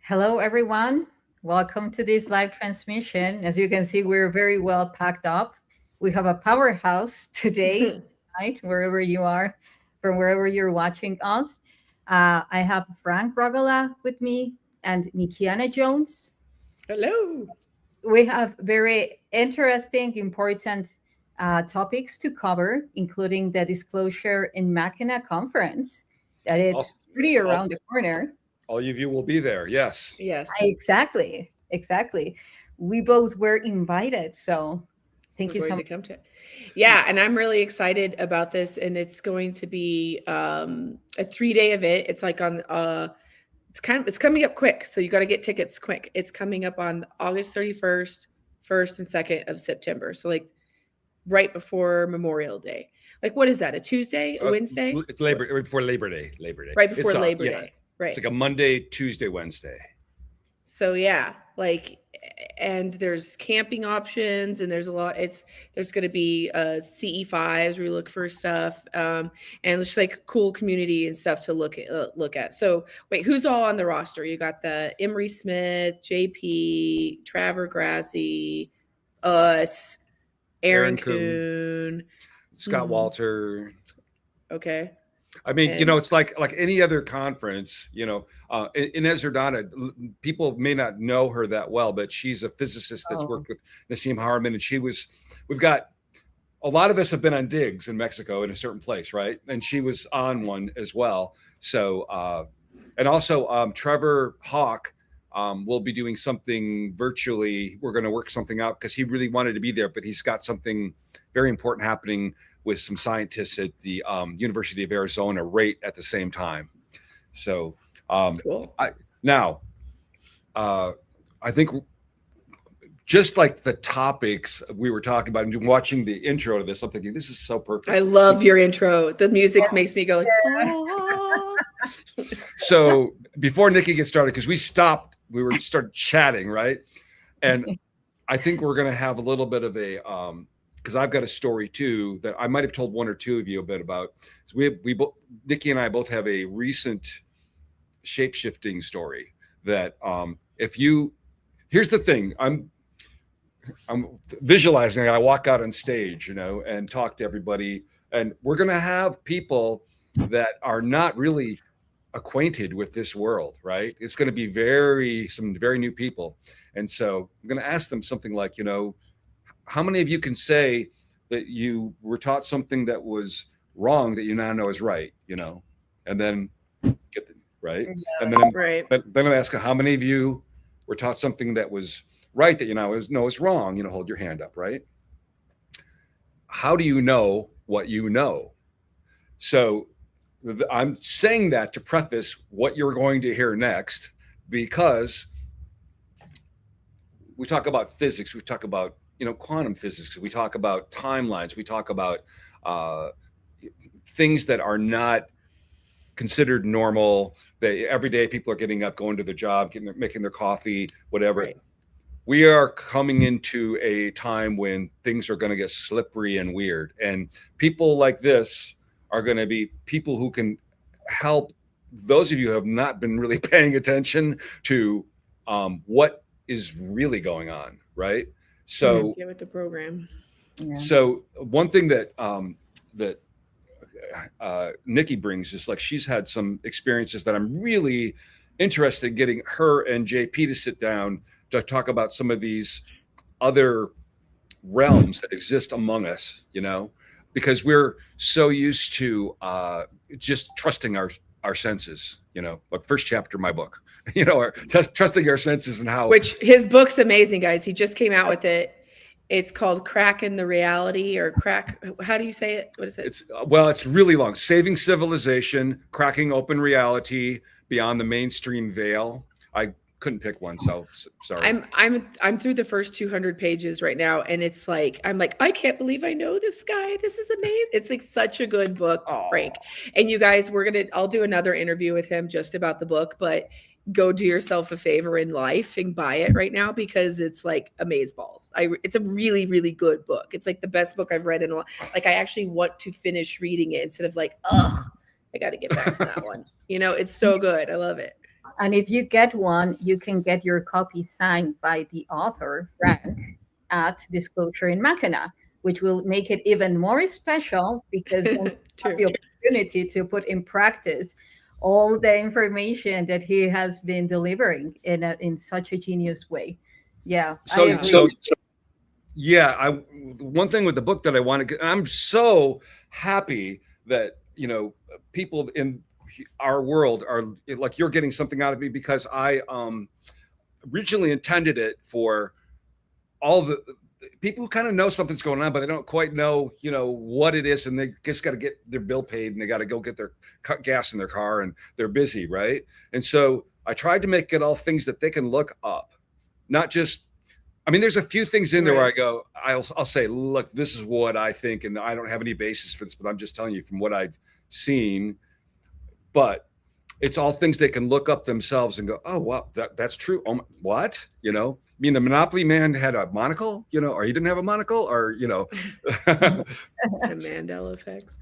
Hello, everyone. Welcome to this live transmission. As you can see, we're very well packed up. We have a powerhouse today, right? Wherever you are, from wherever you're watching us. I have Frank Rogala with me and Nikkiana Jones. Hello. We have very interesting, important topics to cover, including the disclosure in Mackinaw conference that it's pretty around the corner. All of you will be there. Yes. Yes. Exactly. We both were invited, so thank you so much. Come to it. Yeah, and I'm really excited about this, and it's going to be a 3-day event. It's like on it's coming up quick, so you got to get tickets quick. It's coming up on August 31st, 1st and 2nd of September. So like right before Memorial Day. Like what is that? A Tuesday, a Wednesday? It's right before Labor Day. Right before Labor Day. Right. It's like a Monday, Tuesday, Wednesday. So yeah, like, and there's camping options, and there's a lot. There's going to be CE5s where you look for stuff, and it's like cool community and stuff to look at. So wait, who's all on the roster? You got the Emery Smith, JP, Traver Grassi, us, Aaron Kuhn, Scott Walter. Okay. I mean, it's like any other conference, in Ezra, people may not know her that well, but she's a physicist that's worked with Nassim Haramein, and we've got, a lot of us have been on digs in Mexico in a certain place, right? And she was on one as well. So, and also Trevor Hawk will be doing something virtually. We're going to work something out because he really wanted to be there, but he's got something very important happening with some scientists at the University of Arizona right at the same time. So cool. I think just like the topics we were talking about and watching the intro to this, I'm thinking this is so perfect. I love your intro. The music makes me go like, oh. So before Nikki gets started, because we started chatting, right? And I think we're going to have a little bit of a, because I've got a story too that I might have told one or two of you a bit about. So we both, Nikki and I both have a recent shape-shifting story that here's the thing, I'm visualizing, I walk out on stage, and talk to everybody, and we're going to have people that are not really acquainted with this world, right? It's going to be some very new people. And so I'm going to ask them something like, how many of you can say that you were taught something that was wrong that you now know is right, and then get the right. Yeah, and then I'm going to ask how many of you were taught something that was right that you now know is wrong, hold your hand up, right? How do you know what you know? So I'm saying that to preface what you're going to hear next, because we talk about physics, we talk about quantum physics, we talk about timelines, we talk about things that are not considered normal, that every day people are getting up, going to their job, making their coffee, whatever. Right. we are coming into a time when things are going to get slippery and weird, and people like this are going to be people who can help those of you who have not been really paying attention to what is really going on, right? So Get with the program. Yeah. so one thing that that Nikki brings is, like, she's had some experiences that I'm really interested in getting her and JP to sit down to talk about some of these other realms that exist among us, you know, because we're so used to just trusting our senses, you know, like first chapter of my book, you know, or trusting our senses, and how, which his book's amazing, guys. He just came out with it. It's called Cracking the Reality, or Crack. How do you say it? What is it? It's really long. Saving Civilization, Cracking Open Reality Beyond the Mainstream Veil. I couldn't pick one, so sorry. I'm through the first 200 pages right now, and it's like, I'm like, I can't believe I know this guy. This is amazing. It's like such a good book, Frank. And you guys, I'll do another interview with him just about the book, but go do yourself a favor in life and buy it right now, because it's like amazeballs. It's a really, really good book. It's like the best book I've read in a while. Like, I actually want to finish reading it instead of like, ugh, I got to get back to that one. You know, it's so good. I love it. And if you get one, you can get your copy signed by the author, Frank, at Disclosure in Mackinaw, which will make it even more special, because then you have the opportunity to put in practice all the information that he has been delivering in such a genius way. Yeah. One thing with the book that I want to get, and I'm so happy that, you know, people in our world are like, you're getting something out of me, because I originally intended it for all the people who kind of know something's going on, but they don't quite know, you know, what it is, and they just got to get their bill paid, and they got to go get their gas in their car, and they're busy, right? And so I tried to make it all things that they can look up, not just, I mean, there's a few things in there where I go, I'll say, look, this is what I think, and I don't have any basis for this, but I'm just telling you from what I've seen. But it's all things they can look up themselves and go, oh, well, that's true. Oh, what? You know, I mean, the Monopoly man had a monocle, you know, or he didn't have a monocle, or, you know. The Mandela effects.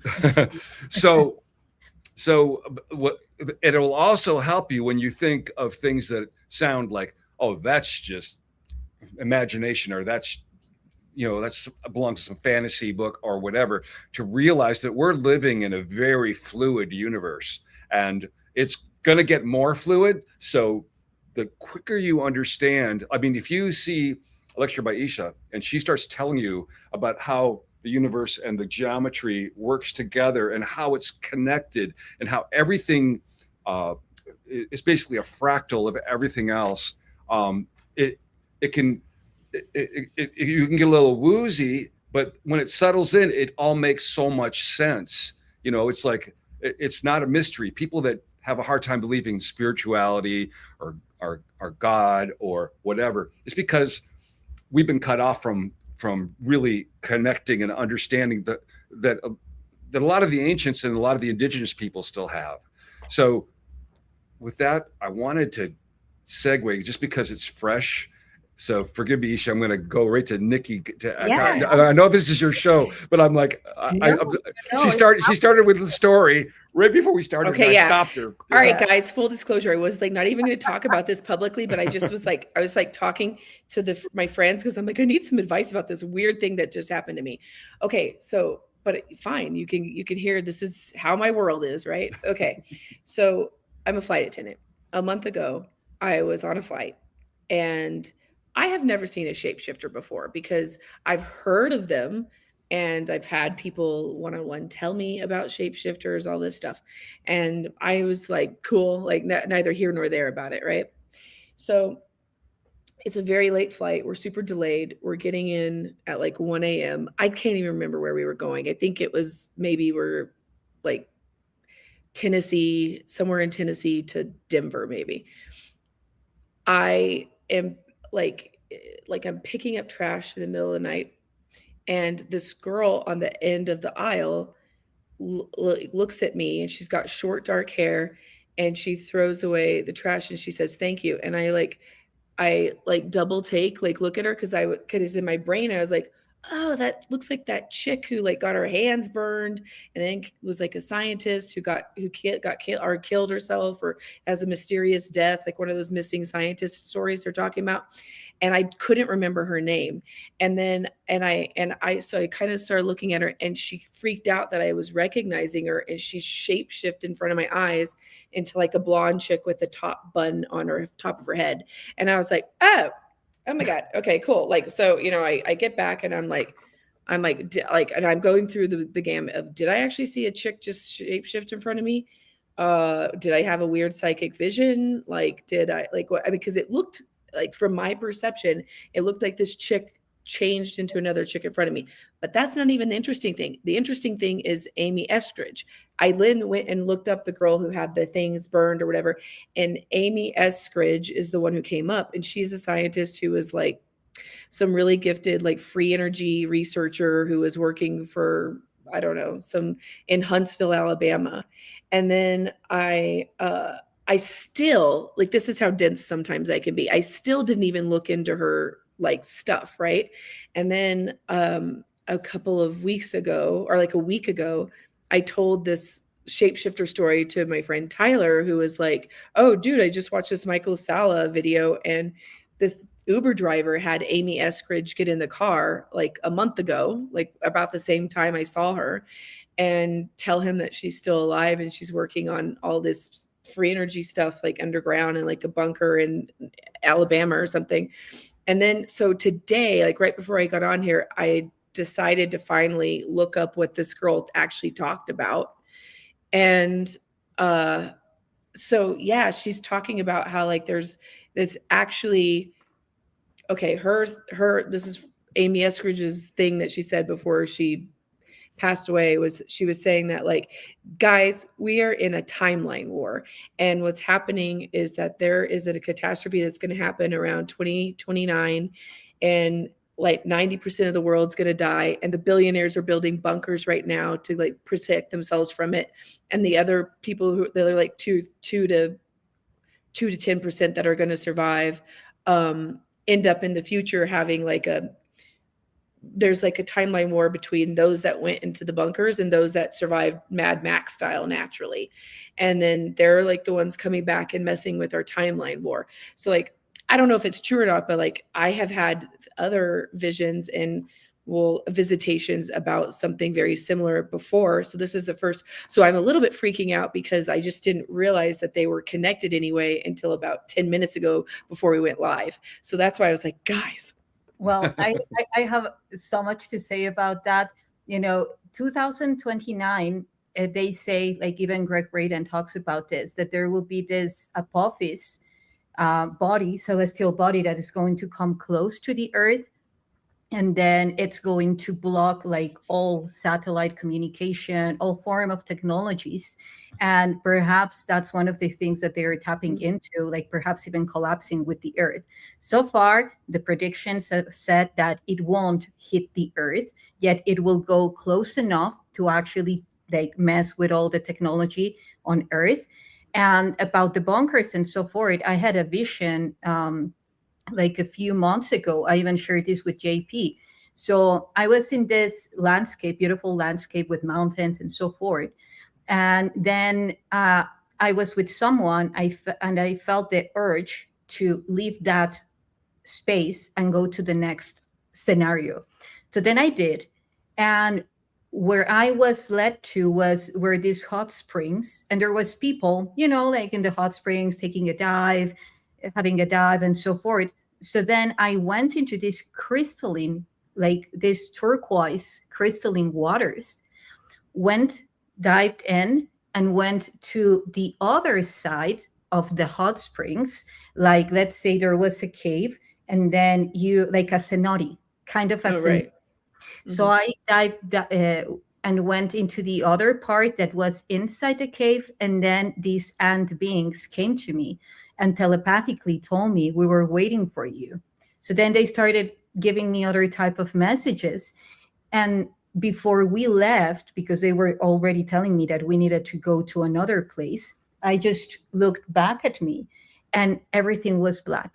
So what it will also help you when you think of things that sound like, oh, that's just imagination, or that's, you know, that's belongs to some fantasy book or whatever, to realize that we're living in a very fluid universe, and it's going to get more fluid. So the quicker you understand, I mean, if you see a lecture by YssaH and she starts telling you about how the universe and the geometry works together, and how it's connected, and how everything is basically a fractal of everything else, you can get a little woozy, but when it settles in, it all makes so much sense. You know, it's like, it's not a mystery. People that have a hard time believing in spirituality or God or whatever, it's because we've been cut off from really connecting and understanding that a lot of the ancients and a lot of the indigenous people still have. So with that, I wanted to segue, just because it's fresh. So forgive me, YssaH, I'm going to go right to Nikki. I know this is your show, but I'm like, she started with the story right before we started. Okay, I stopped her. All right, guys, full disclosure. I was like, not even going to talk about this publicly, but I just was like, talking to my friends, because I'm like, I need some advice about this weird thing that just happened to me. Okay, so, but fine. You can hear, this is how my world is, right? Okay. So I'm a flight attendant. A month ago, I was on a flight, and I have never seen a shapeshifter before, because I've heard of them, and I've had people one-on-one tell me about shapeshifters, all this stuff. And I was like, cool, like neither here nor there about it, right? So it's a very late flight. We're super delayed. We're getting in at like 1 a.m. I can't even remember where we were going. I think it was, maybe we're like Tennessee, somewhere in Tennessee to Denver, maybe. I am like I'm picking up trash in the middle of the night, and this girl on the end of the aisle looks at me, and she's got short dark hair, and she throws away the trash, and she says, thank you. And I like double take, like look at her because in my brain I was like, oh, that looks like that chick who like got her hands burned and then was like a scientist got killed or killed herself or has a mysterious death, like one of those missing scientist stories they're talking about. And I couldn't remember her name. And so I kind of started looking at her, and she freaked out that I was recognizing her, and she shapeshifted in front of my eyes into like a blonde chick with a top bun on her top of her head. And I was like, oh my God. Okay, cool. Like, so, I get back and I'm like, and I'm going through the gamut of, did I actually see a chick just shapeshift in front of me? Did I have a weird psychic vision? Like, did I like what? I mean, because it looked like, from my perception, it looked like this chick changed into another chick in front of me. But that's not even the interesting thing. The interesting thing is Amy Eskridge. I went and looked up the girl who had the things burned or whatever. And Amy Eskridge is the one who came up. And she's a scientist who was like some really gifted, like free energy researcher who was working for, I don't know, some in Huntsville, Alabama. And then I still, like, this is how dense sometimes I can be. I still didn't even look into her like stuff, right? And then a couple of weeks ago, or like a week ago, I told this shapeshifter story to my friend Tyler, who was like, oh dude, I just watched this Michael Salla video, and this Uber driver had Amy Eskridge get in the car like a month ago, like about the same time I saw her, and tell him that she's still alive and she's working on all this free energy stuff, like underground and like a bunker in Alabama or something. And then so today, like right before I got on here, I decided to finally look up what this girl actually talked about. And so yeah, she's talking about how like there's this actually, okay, her this is Amy Eskridge's thing that she said before she passed away, was she was saying that, like, guys, we are in a timeline war, and what's happening is that there is a catastrophe that's going to happen around 2029, and like 90% of the world's going to die, and the billionaires are building bunkers right now to like protect themselves from it, and the other people who they're like 2 to 10% that are going to survive end up in the future having like there's like a timeline war between those that went into the bunkers and those that survived Mad Max style naturally. And then they're like the ones coming back and messing with our timeline war. So like, I don't know if it's true or not, but like I have had other visions and visitations about something very similar before. So this is the first. So I'm a little bit freaking out because I just didn't realize that they were connected anyway until about 10 minutes ago before we went live. So that's why I was like, guys. Well, I have so much to say about that. 2029, they say, like even Greg Braden talks about this, that there will be this Apophis body, celestial body, that is going to come close to the Earth. And then it's going to block like all satellite communication, all form of technologies. And perhaps that's one of the things that they're tapping into, like perhaps even collapsing with the Earth. So far, the predictions have said that it won't hit the Earth, yet it will go close enough to actually like mess with all the technology on Earth. And about the bunkers and so forth, I had a vision like a few months ago. I even shared this with JP. So I was in this landscape, beautiful landscape with mountains and so forth. And then I was with someone, and I felt the urge to leave that space and go to the next scenario. So then I did. And where I was led to were these hot springs. And there was people, like in the hot springs, taking a dive, having a dive and so forth. So then I went into this crystalline, like this turquoise crystalline waters, dived in and went to the other side of the hot springs. Like, let's say there was a cave, and then like a cenote, kind of a cenote. Right. Mm-hmm. So I dived and went into the other part that was inside the cave. And then these ant beings came to me and telepathically told me, we were waiting for you. So then they started giving me other type of messages. And before we left, because they were already telling me that we needed to go to another place, I just looked back at me and everything was black.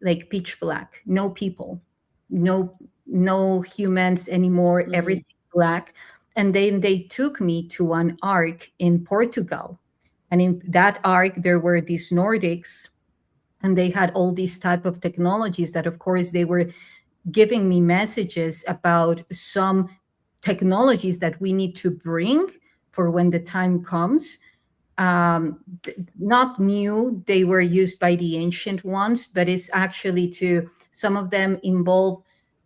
like pitch black, no people, no humans anymore, everything black. And then they took me to an ark in Portugal. And in that ark, there were these Nordics, and they had all these type of technologies that, of course, they were giving me messages about some technologies that we need to bring for when the time comes. Not new, they were used by the ancient ones, but it's actually to, some of them involve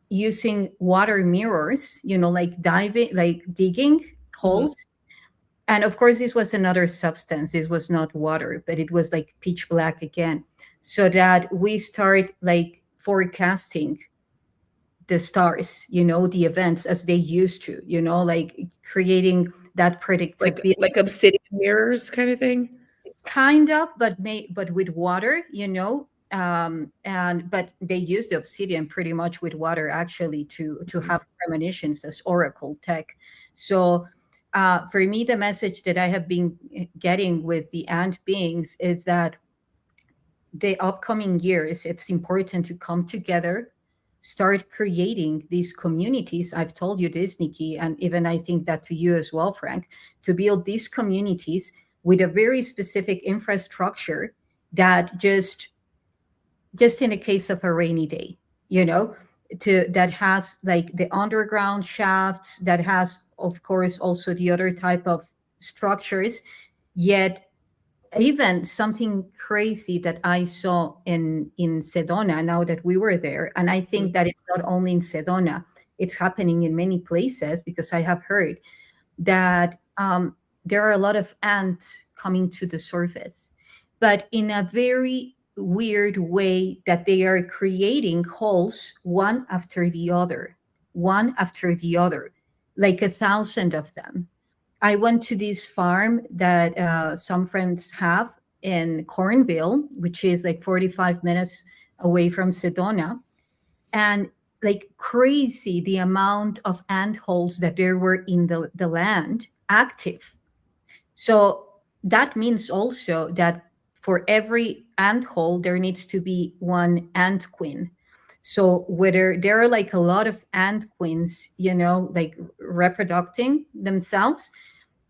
using water mirrors, like diving, like digging holes. And of course, this was another substance. This was not water, but it was like pitch black again, so that we start like forecasting the stars, the events as they used to, like creating that predictability. Like obsidian mirrors kind of thing. Kind of, but with water, and but they use the obsidian pretty much with water actually to have premonitions as oracle tech. So for me, the message that I have been getting with the ant beings is that the upcoming years, it's important to come together, start creating these communities. I've told you this, Nikki, and even I think that to you as well, Frank, to build these communities with a very specific infrastructure that just in the case of a rainy day, that has like the underground shafts, that has, of course, also the other type of structures. Yet even something crazy that I saw in Sedona, now that we were there, and I think that it's not only in Sedona, it's happening in many places, because I have heard that there are a lot of ants coming to the surface, but in a very weird way, that they are creating holes one after the other, like 1,000 of them. I went to this farm that some friends have in Cornville, which is like 45 minutes away from Sedona. And like crazy, the amount of ant holes that there were in the land active. So that means also that for every ant hole, there needs to be one ant queen. So whether there are like a lot of ant queens, like reproducing themselves,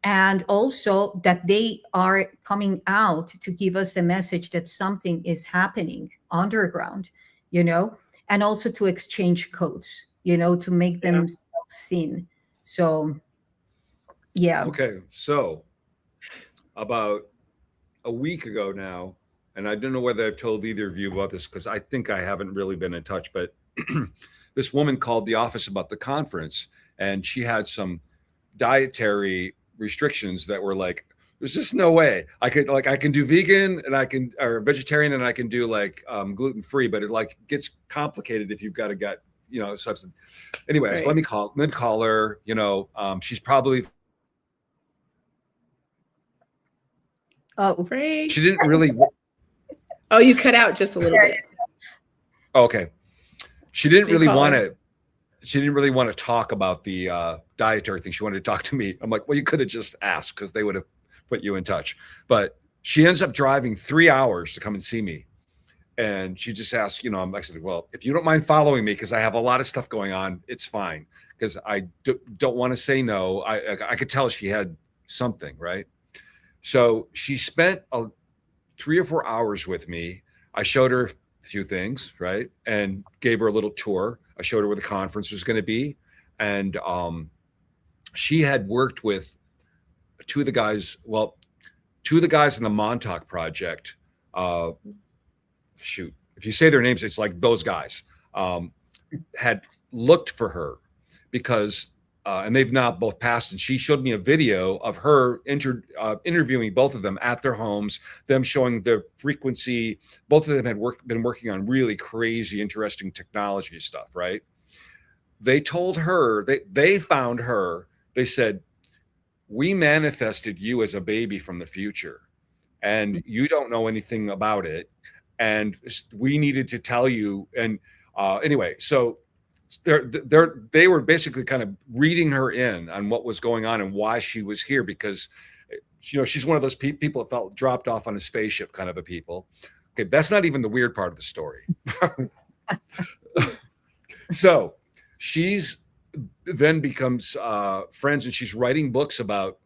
and also that they are coming out to give us a message that something is happening underground, and also to exchange codes, to make them seen. So, yeah. Okay, so about a week ago now, and I don't know whether I've told either of you about this, because I think I haven't really been in touch, but this woman called the office about the conference, and she had some dietary restrictions that were like, there's just no way I can do vegan and or vegetarian, and I can do like gluten free, but it like gets complicated if you've got to get substance. Anyways, right. Let me call her. She's probably. Oh, Frank. She didn't really. Oh, you cut out just a little bit. Okay, she didn't really want to. She didn't really want to talk about the dietary thing. She wanted to talk to me. I'm like, well, you could have just asked, because they would have put you in touch. But she ends up driving 3 hours to come and see me. And she just asked, I said, well, if you don't mind following me, because I have a lot of stuff going on, it's fine. Because I don't want to say no. I could tell she had something, right? So she spent 3 or 4 hours with me. I showed her a few things, right? And gave her a little tour. I showed her where the conference was going to be. And she had worked with two of the guys in the Montauk Project. Shoot, if you say their names, it's like those guys had looked for her because, and they've now both passed. And she showed me a video of her interviewing both of them at their homes, them showing the frequency. Both of them had been working on really crazy, interesting technology stuff, right? They told her, they found her, they said, we manifested you as a baby from the future, and you don't know anything about it. And we needed to tell you. And anyway, so they were basically kind of reading her in on what was going on and why she was here, because she's one of those people that felt dropped off on a spaceship kind of a people. Okay, that's not even the weird part of the story. So she's then becomes friends, and she's writing books about,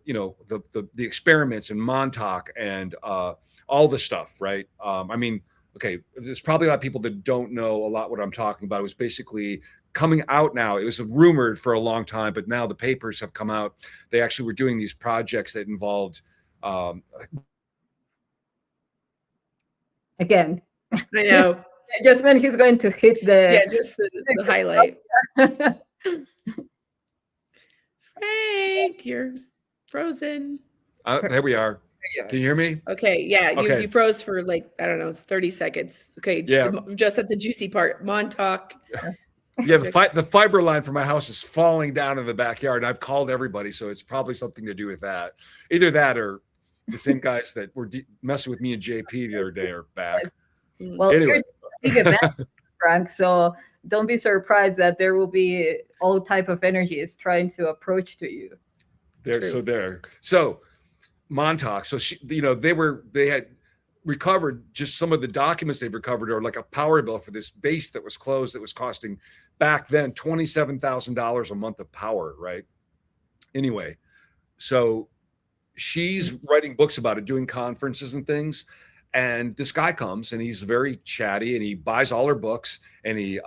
the experiments and Montauk and all the stuff, right? I mean, okay, there's probably a lot of people that don't know a lot what I'm talking about. It was basically coming out now. It was rumored for a long time, but now the papers have come out. They actually were doing these projects that involved Again. I know. Just when he's going to hit Yeah, just the highlight. Frank, you're frozen. There we are. Can you hear me? Okay, yeah, Okay. You froze for like, I don't know, 30 seconds. Okay, Yeah. Just at the juicy part, Montauk. Yeah, the fiber line for my house is falling down in the backyard, and I've called everybody, so it's probably something to do with that. Either that or the same guys that were messing with me and JP the other day are back. Well, Anyway. it's a big event, Frank, so don't be surprised that there will be all type of energies trying to approach to you. So Montauk. So they had recovered just some of the documents they've recovered, or like a power bill for this base that was closed that was costing back then $27,000 a month of power, right? Anyway, so she's writing books about it, doing conferences and things. And this guy comes, and he's very chatty, and he buys all her books, and he,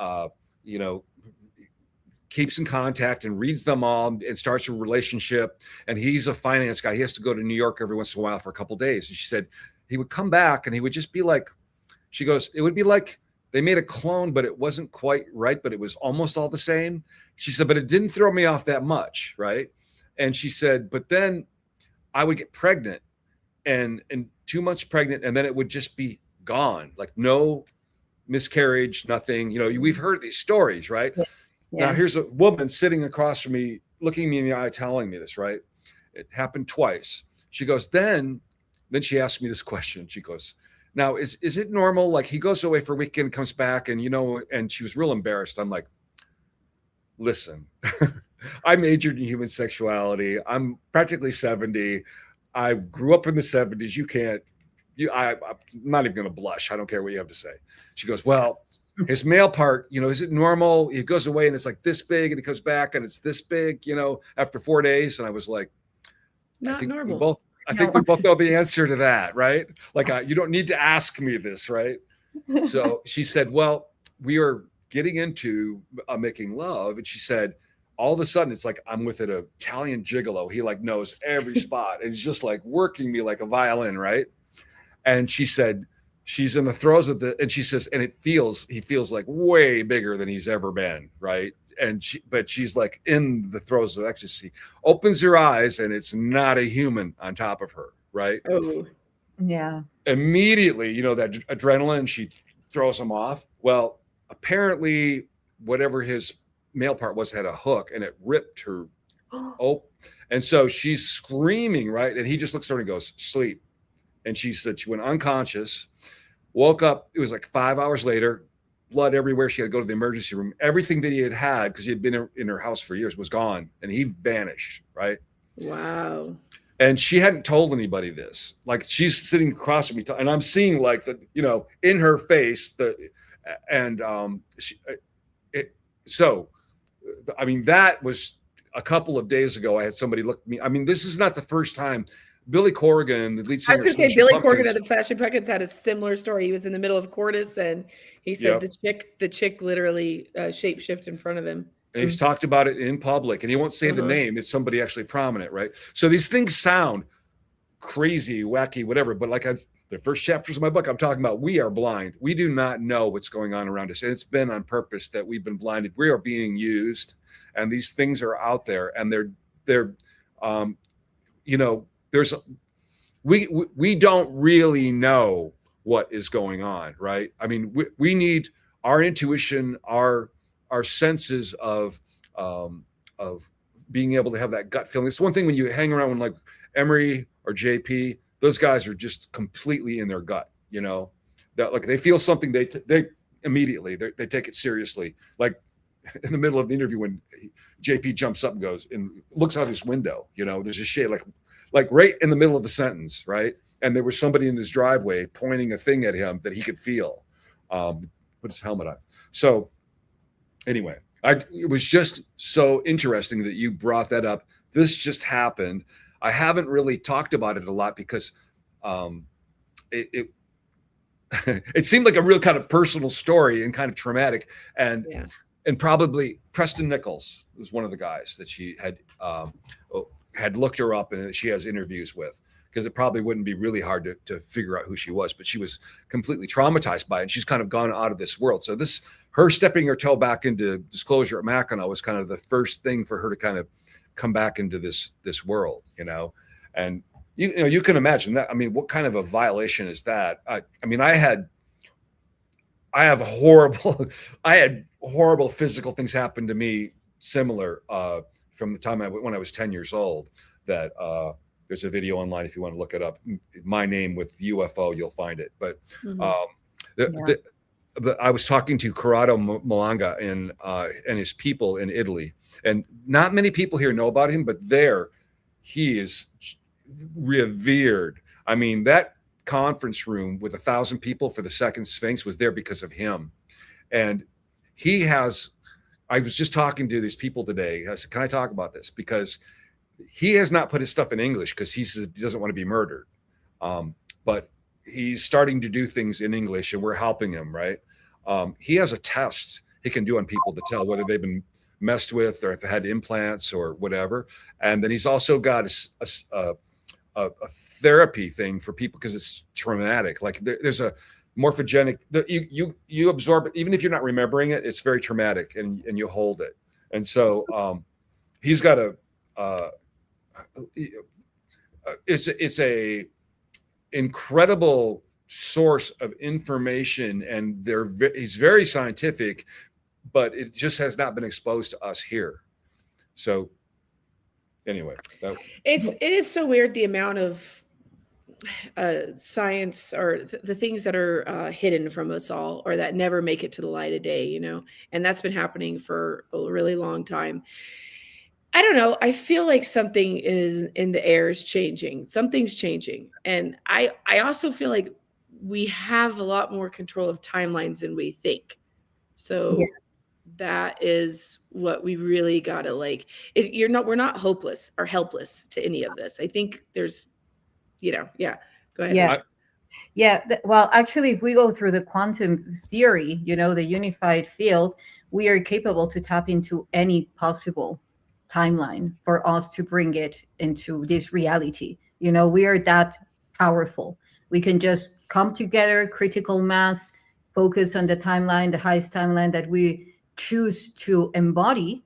keeps in contact and reads them all and starts a relationship. And he's a finance guy. He has to go to New York every once in a while for a couple of days. And she said he would come back, and he would just be like, she goes, it would be like they made a clone, but it wasn't quite right, but it was almost all the same. She said, but it didn't throw me off that much, right? And she said, but then I would get pregnant, and 2 months pregnant, and then it would just be gone, like no miscarriage, nothing. We've heard these stories, right? Yes. Now here's a woman sitting across from me, looking me in the eye, telling me this, right? It happened twice. She goes, then she asked me this question. She goes, now is it normal? Like, he goes away for a weekend, comes back, and and she was real embarrassed. I'm like, listen, I majored in human sexuality. I'm practically 70. I grew up in the 70s. I'm not even going to blush. I don't care what you have to say. She goes, well, his male part, is it normal? He goes away and it's like this big, and he comes back and it's this big, after 4 days. And I was like, not normal. I think we both know the answer to that, right? Like, you don't need to ask me this, right? So she said, well, we are getting into making love. And she said, all of a sudden, it's like I'm with an Italian gigolo. He like knows every spot, and he's just like working me like a violin, right? And she said she's in the throes of and she says, and he feels like way bigger than he's ever been, right? And she's like in the throes of ecstasy. Opens her eyes, and it's not a human on top of her, right? Oh, yeah. Immediately, that adrenaline, she throws him off. Well, apparently, whatever his male part had a hook, and it ripped her open. And so she's screaming, right? And he just looks at her and goes, sleep. And she said she went unconscious, woke up. It was like 5 hours later, blood everywhere. She had to go to the emergency room. Everything that he had, because he had been in her house for years, was gone, and he vanished, right? Wow. And she hadn't told anybody this. Like, she's sitting across from me, and I'm seeing like in her face, I mean, that was a couple of days ago. I had somebody look at me. I mean, this is not the first time. Billy Corgan, the lead singer. I was going to say, Billy Corgan of the Fashion Pumpkins had a similar story. He was in the middle of Cordis, and he said the chick literally shapeshift in front of him. And he's talked about it in public, and he won't say the name. It's somebody actually prominent, right? So these things sound crazy, wacky, whatever. But like the first chapters of my book, I'm talking about, we are blind. We do not know what's going on around us. And it's been on purpose that we've been blinded. We are being used, and these things are out there, and we don't really know what is going on, right? I mean, we need our intuition, our senses of being able to have that gut feeling. It's one thing when you hang around with like Emery or JP, those guys are just completely in their gut, that like they feel something, they immediately they take it seriously. Like in the middle of the interview, when JP jumps up and goes and looks out his window, there's a shade like right in the middle of the sentence, right? and there was somebody in his driveway pointing a thing at him that he could feel. Put his helmet on. So anyway, it was just so interesting that you brought that up. This just happened. I haven't really talked about it a lot because it it seemed like a real kind of personal story and kind of traumatic. And probably Preston Nichols was one of the guys that she had looked her up and she has interviews with, because it probably wouldn't be really hard to figure out who she was, but she was completely traumatized by it. And she's kind of gone out of this world. So her stepping her toe back into disclosure at Mackinaw was kind of the first thing for her to kind of come back into this world, and you can imagine that. I mean, what kind of a violation is that? I had horrible physical things happen to me similar from the time when I was 10 years old. That there's a video online if you want to look it up. My name with UFO, you'll find it. But I was talking to Corrado Malanga and his people in Italy, and not many people here know about him, but there he is revered. I mean, that conference room with 1,000 people for the second Sphinx was there because of him. And I was just talking to these people today. I said, can I talk about this? Because he has not put his stuff in English because he says he doesn't want to be murdered. But he's starting to do things in English and we're helping him, right? He has a test he can do on people to tell whether they've been messed with or if they had implants or whatever. And then he's also got a therapy thing for people because it's traumatic. Like there's a morphogenic, you absorb it, even if you're not remembering it, it's very traumatic and you hold it. And so he's got it's a incredible source of information, and he's very scientific, but it just has not been exposed to us here. So anyway, it is so weird, the amount of science or the things that are hidden from us all, or that never make it to the light of day, and that's been happening for a really long time. I don't know. I feel like something is in the air is changing. Something's changing. And I also feel like we have a lot more control of timelines than we think. So that is what we really got to we're not hopeless or helpless to any of this. I think there's, go ahead. Well, actually, if we go through the quantum theory, the unified field, we are capable to tap into any possible timeline for us to bring it into this reality. We are that powerful. We can just come together, critical mass, focus on the timeline, the highest timeline that we choose to embody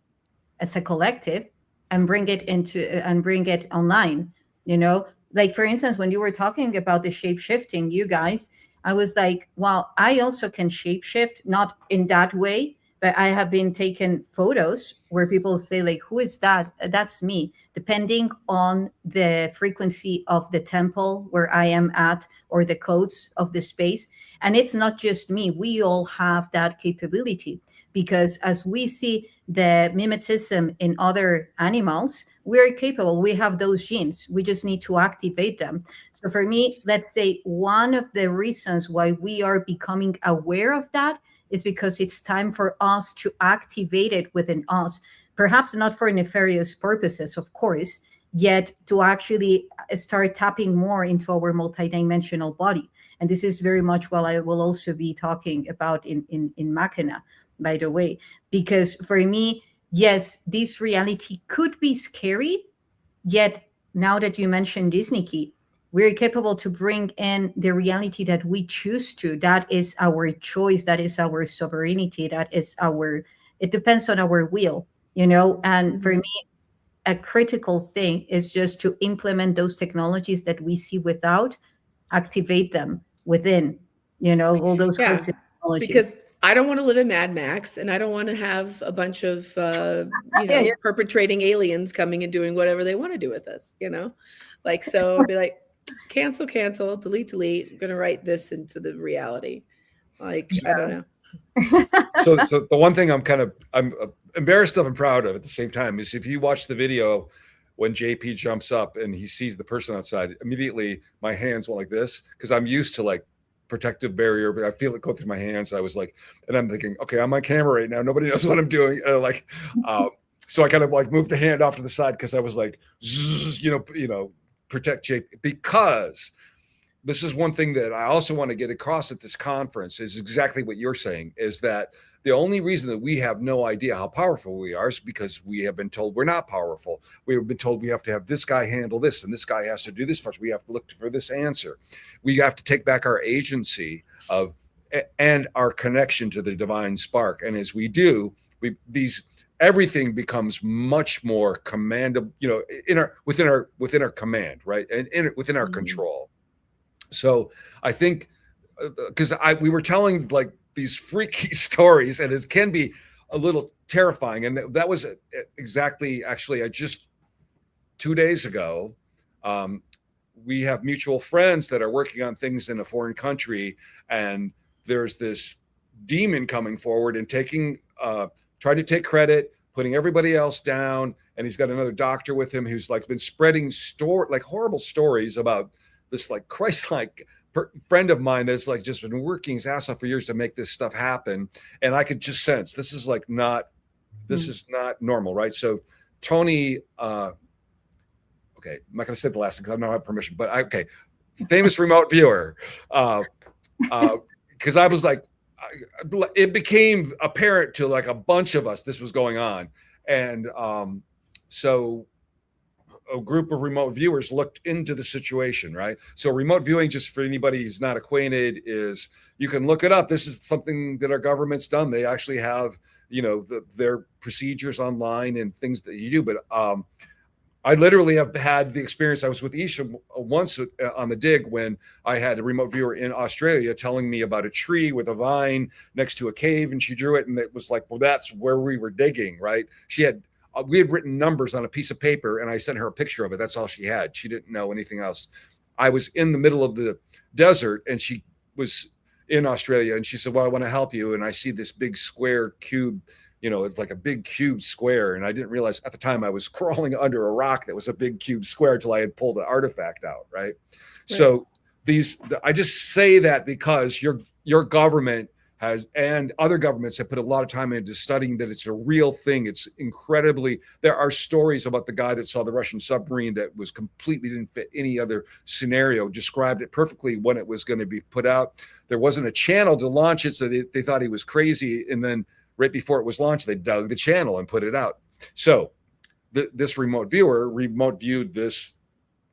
as a collective, and bring it online. Like, for instance, when you were talking about the shape shifting, you guys, I was like, well, I also can shape shift, not in that way, but I have been taking photos where people say, like, who is that? That's me, depending on the frequency of the temple where I am at, or the codes of the space. And it's not just me. We all have that capability, because as we see the mimetism in other animals, we're capable. We have those genes. We just need to activate them. So for me, let's say one of the reasons why we are becoming aware of that is because it's time for us to activate it within us, perhaps not for nefarious purposes, of course, yet to actually start tapping more into our multidimensional body. And this is very much what I will also be talking about in Mackinaw, by the way, because for me, yes, this reality could be scary, yet now that you mentioned this, Nikki, we're capable to bring in the reality that we choose to. That is our choice. That is our sovereignty. It depends on our will, and for me, a critical thing is just to implement those technologies that we see without, activate them within, all those crazy technologies. Because I don't want to live in Mad Max, and I don't want to have a bunch of, perpetrating aliens coming and doing whatever they want to do with us, so I'd be like, cancel, delete. I'm going to write this into the reality. I don't know. So the one thing I'm embarrassed of and proud of at the same time is, if you watch the video when JP jumps up and he sees the person outside, immediately my hands went like this because I'm used to like protective barrier, but I feel it go through my hands. I was like, and I'm thinking, okay, I'm on camera right now. Nobody knows what I'm doing. So I kind of like moved the hand off to the side because I was like, protect JP, because this is one thing that I also want to get across at this conference is exactly what you're saying, is that the only reason that we have no idea how powerful we are is because we have been told we're not powerful. We have been told we have to have this guy handle this, and this guy has to do this first. We have to look for this answer. We have to take back our agency and our connection to the divine spark. And as we do, everything becomes much more commandable, within our command, right? And within our control. So I think because we were telling like these freaky stories, and it can be a little terrifying. And that was exactly, actually, I just 2 days ago, we have mutual friends that are working on things in a foreign country, and there's this demon coming forward and trying to take credit, putting everybody else down. And he's got another doctor with him who's like been spreading horrible stories about this like Christ-like friend of mine that's like just been working his ass off for years to make this stuff happen. And I could just sense this is not normal, right? So Tony, okay, I'm not going to say the last thing because I don't have permission, but famous remote viewer, because I was like, it became apparent to like a bunch of us this was going on, and so a group of remote viewers looked into the situation, right? So remote viewing, just for anybody who's not acquainted, is you can look it up. This is something that our government's done. They actually have, their procedures online and things that you do. But I literally have had the experience. I was with YssaH once on the dig when I had a remote viewer in Australia telling me about a tree with a vine next to a cave, and she drew it, and it was like, well, that's where we were digging, right? We had written numbers on a piece of paper, and I sent her a picture of it. That's all she had. She didn't know anything else. I was in the middle of the desert, and she was in Australia, and she said, well, I want to help you. And I see this big square cube, it's like a big cube square. And I didn't realize at the time I was crawling under a rock that was a big cube square till I had pulled an artifact out, right? So I just say that because your government has, and other governments have put a lot of time into studying that it's a real thing. It's there are stories about the guy that saw the Russian submarine that was completely didn't fit any other scenario, described it perfectly when it was going to be put out. There wasn't a channel to launch it, so they thought he was crazy. And then right before it was launched, they dug the channel and put it out. So this remote viewer remote viewed this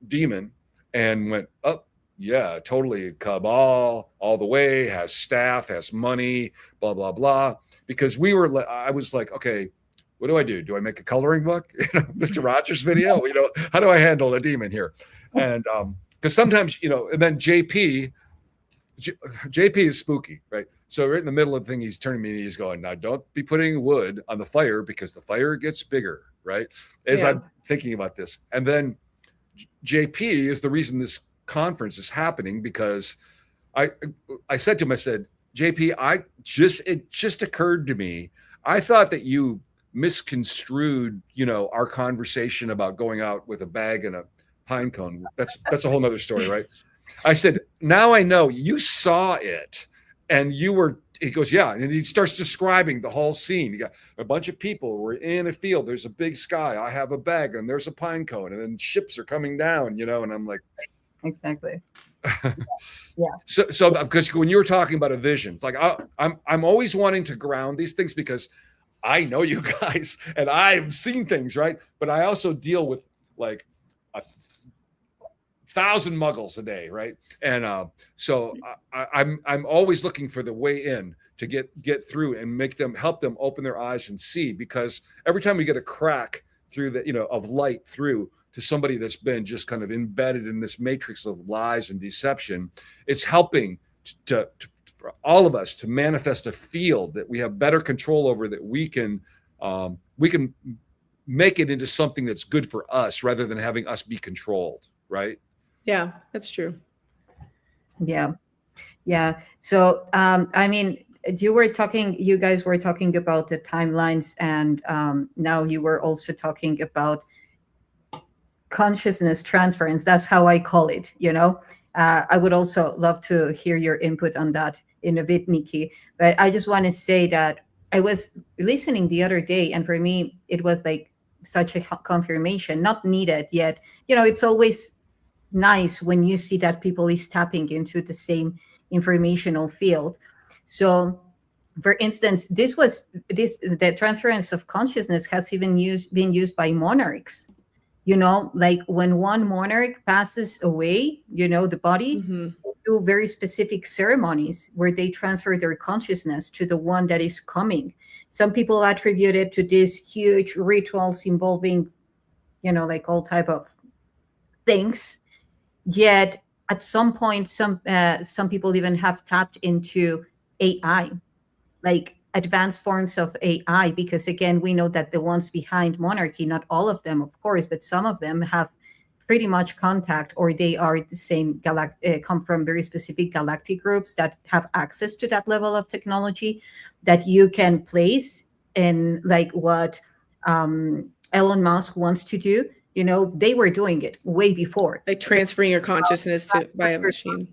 demon and went, oh, yeah, totally cabal all the way, has staff, has money, blah, blah, blah. Because I was like, okay, what do I do? Do I make a coloring book? Mr. Rogers video, how do I handle a demon here? And because sometimes, and then JP is spooky, right? So right in the middle of the thing, he's turning to me and he's going, now don't be putting wood on the fire because the fire gets bigger, right? As I'm thinking about this. And then JP is the reason this conference is happening, because I said to him, I said, JP, it just occurred to me, I thought that you misconstrued, our conversation about going out with a bag and a pine cone. That's a whole nother story, right? I said, now I know you saw it, and he goes, yeah. And he starts describing the whole scene. You got a bunch of people, we're in a field, there's a big sky, I have a bag, and there's a pine cone, and then ships are coming down, and I'm like, exactly. Yeah. So because when you were talking about a vision, it's like I'm always wanting to ground these things because I know you guys and I've seen things, right? But I also deal with like 1,000 muggles a day, right? And so I'm always looking for the way in to get through and help them open their eyes and see, because every time we get a crack through the of light through to somebody that's been just kind of embedded in this matrix of lies and deception, it's helping to for all of us to manifest a field that we have better control over, that we can make it into something that's good for us rather than having us be controlled, right? Yeah, that's true. Yeah. So, you guys were talking about the timelines, and now you were also talking about consciousness transference. That's how I call it, you know. I would also love to hear your input on that in a bit, Nikki. But I just want to say that I was listening the other day, and for me, it was like such a confirmation, not needed yet. You know, it's always nice when you see that people is tapping into the same informational field. So for instance, this the transference of consciousness has even been used by monarchs. You know, like when one monarch passes away, you know, the body Mm-hmm. do very specific ceremonies where they transfer their consciousness to the one that is coming. Some people attribute it to these huge rituals involving, you know, like all type of things. Yet at some point, some people even have tapped into AI, like advanced forms of AI, because again, we know that the ones behind monarchy, not all of them, of course, but some of them have pretty much contact, or they are the same come from very specific galactic groups that have access to that level of technology that you can place in, like what Elon Musk wants to do. You know, they were doing it way before. Like So transferring your consciousness to by a machine.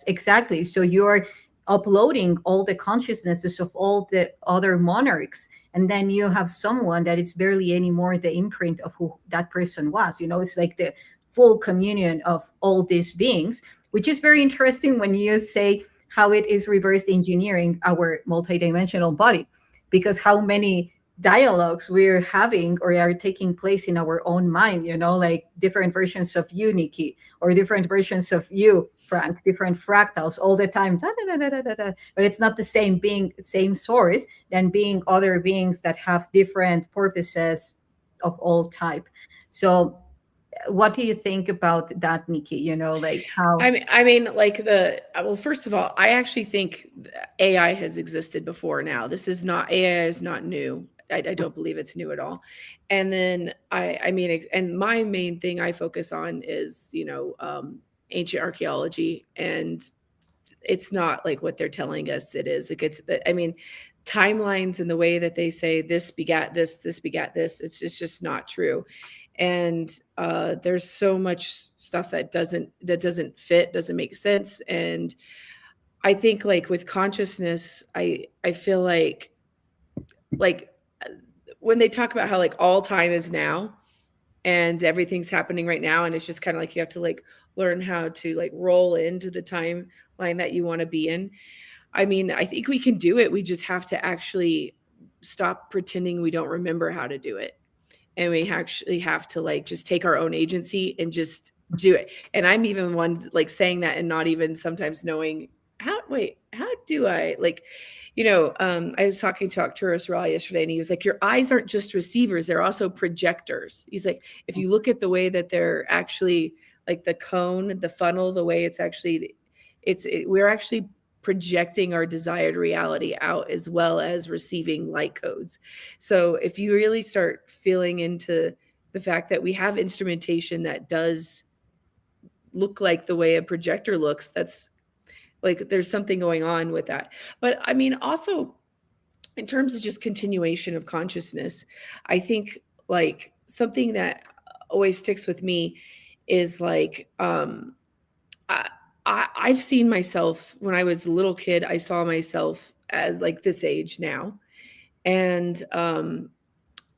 exactly. So you're uploading all the consciousnesses of all the other monarchs, and then you have someone that is barely anymore the imprint of who that person was. You know, it's like the full communion of all these beings, which is very interesting when you say how it is reverse engineering our multidimensional body, because how many dialogues we're having or are taking place in our own mind, you know, like different versions of you, Nikki, or different versions of you, Frank, different fractals all the time. Da, da, da, da, da, da. But it's not the same being, same source, than being other beings that have different purposes of all type. So what do you think about that, Nikki? You know, like how I mean, like well, first of all, I actually think AI has existed before now. This is not AI is not new. I don't believe it's new at all. And then I mean, and my main thing I focus on is, ancient archaeology, and it's not like what they're telling us it is. I mean, timelines and the way that they say this begat this, this begat this, it's just not true. And there's so much stuff that doesn't fit, doesn't make sense. And I think like with consciousness, I feel like when they talk about how like all time is now and everything's happening right now, and it's just kind of like you have to like learn how to like roll into the timeline that you want to be in. I mean, I think we can do it. We just have to actually stop pretending we don't remember how to do it. And we actually have to like just take our own agency and just do it. And I'm even one like saying that and not even sometimes knowing how do I like, I was talking to Arcturus Raw yesterday, and he was like, your eyes aren't just receivers, they're also projectors. He's like, if you look at the way that they're actually like the cone, the funnel, the way it's actually, we're actually projecting our desired reality out as well as receiving light codes. So if you really start feeling into the fact that we have instrumentation that does look like the way a projector looks, that's like there's something going on with that. But I mean, also in terms of just continuation of consciousness, I think like something that always sticks with me is like I've seen myself when I was a little kid. I saw myself as like this age now, and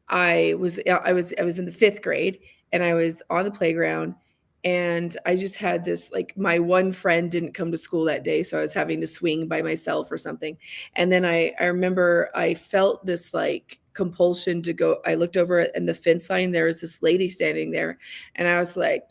I was in the fifth grade, and I was on the playground, and I just had this like my one friend didn't come to school that day, so I was having to swing by myself or something. And then I remember I felt this like compulsion to go. I looked over and the fence line, there was this lady standing there, and I was like,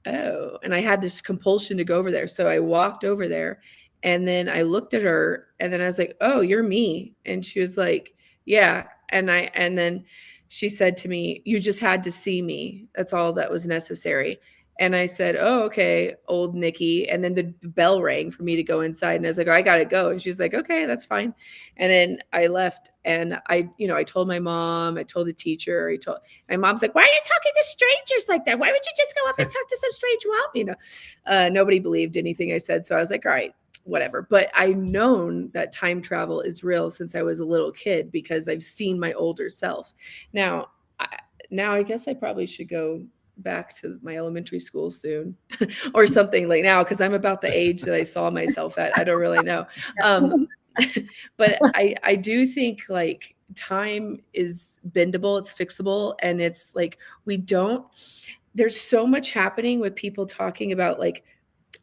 oh, and I had this compulsion to go over there. So I walked over there, and then I looked at her, and then I was like, oh, you're me. And she was like, yeah. And then she said to me, you just had to see me. That's all that was necessary. And I said, oh, okay, old Nikki. And then the bell rang for me to go inside. And I was like, oh, I got to go. And she's like, okay, that's fine. And then I left, and I told my mom, I told the teacher, my mom's like, why are you talking to strangers like that? Why would you just go up and talk to some strange mom? Nobody believed anything I said. So I was like, all right, whatever. But I've known that time travel is real since I was a little kid because I've seen my older self. Now I guess I probably should go back to my elementary school soon or something like now, because I'm about the age that I saw myself at. I don't really know. But I do think like time is bendable, it's fixable, and it's like there's so much happening with people talking about like,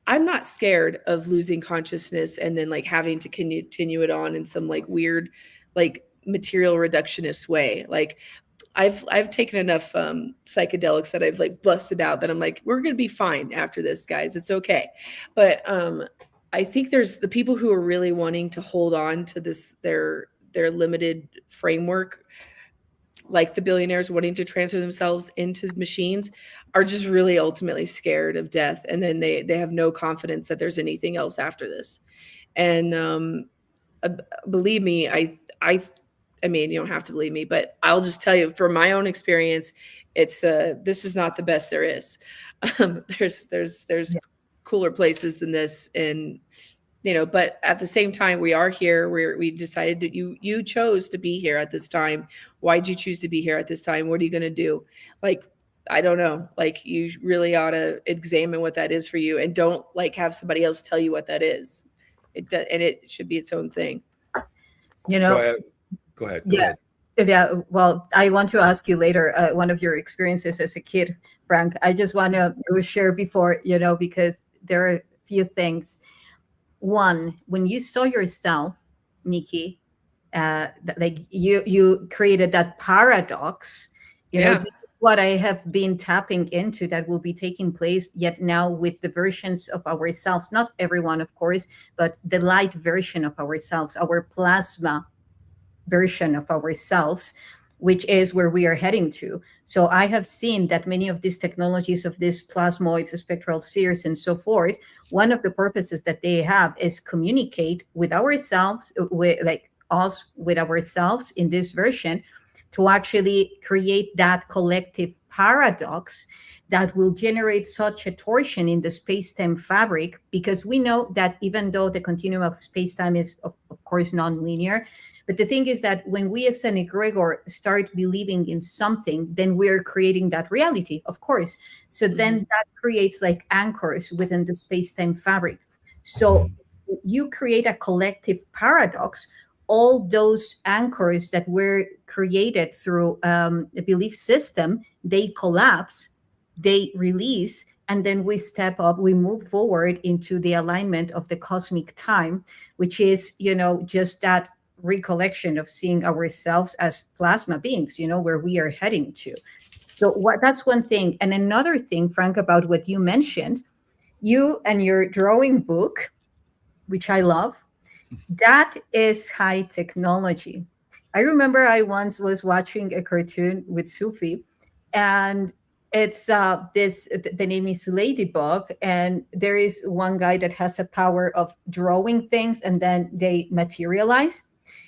I'm not scared of losing consciousness and then like having to continue it on in some like weird, like material reductionist way. Like I've taken enough psychedelics that I've like busted out that I'm like, we're gonna be fine after this, guys. It's okay. But I think there's the people who are really wanting to hold on to this their limited framework, like the billionaires wanting to transfer themselves into machines, are just really ultimately scared of death, and then they have no confidence that there's anything else after this. And believe me, I mean, you don't have to believe me, but I'll just tell you from my own experience, it's this is not the best there is. There's Yeah. cooler places than this, and but at the same time, we are here. We decided that you chose to be here at this time. Why'd you choose to be here at this time? What are you going to do? Like, I don't know. Like, you really ought to examine what that is for you, and don't like have somebody else tell you what that is. And it should be its own thing. You So know, go ahead. Go yeah. ahead. Yeah, well, I want to ask you later one of your experiences as a kid, Frank. I just want to share before, because there are a few things. One, when you saw yourself, Nikki, like you created that paradox. Yeah. This is what I have been tapping into that will be taking place yet now with the versions of ourselves, not everyone, of course, but the light version of ourselves, our plasma version of ourselves, which is where we are heading to. So I have seen that many of these technologies of these plasmoids, spectral spheres, and so forth, one of the purposes that they have is communicate with ourselves, with like us with ourselves in this version, to actually create that collective paradox that will generate such a torsion in the space-time fabric, because we know that even though the continuum of space-time is of course non-linear, but the thing is that when we as an egregor start believing in something, then we're creating that reality, of course. So then that creates like anchors within the space-time fabric. So you create a collective paradox. All those anchors that were created through a belief system, they collapse, they release, and then we step up, we move forward into the alignment of the cosmic time, which is, just that recollection of seeing ourselves as plasma beings, where we are heading to. So that's one thing. And another thing, Frank, about what you mentioned, you and your drawing book, which I love, that is high technology. I remember I once was watching a cartoon with Sufi, and it's the name is Ladybug, and there is one guy that has a power of drawing things and then they materialize.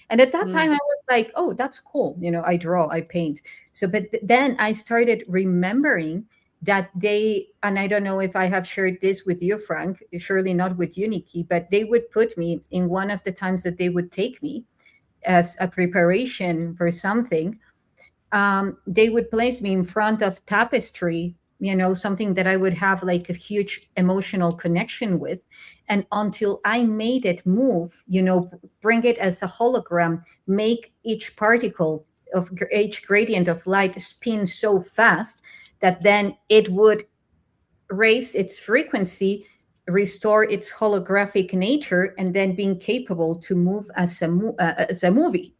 And at that time, I was like, oh, that's cool. I draw, I paint. So, but then I started remembering that and I don't know if I have shared this with you, Frank, surely not with you, Nikki, but they would put me in one of the times that they would take me as a preparation for something. They would place me in front of tapestry, something that I would have like a huge emotional connection with. And until I made it move, bring it as a hologram, make each particle of each gradient of light spin so fast that then it would raise its frequency, restore its holographic nature, and then being capable to move as a movie,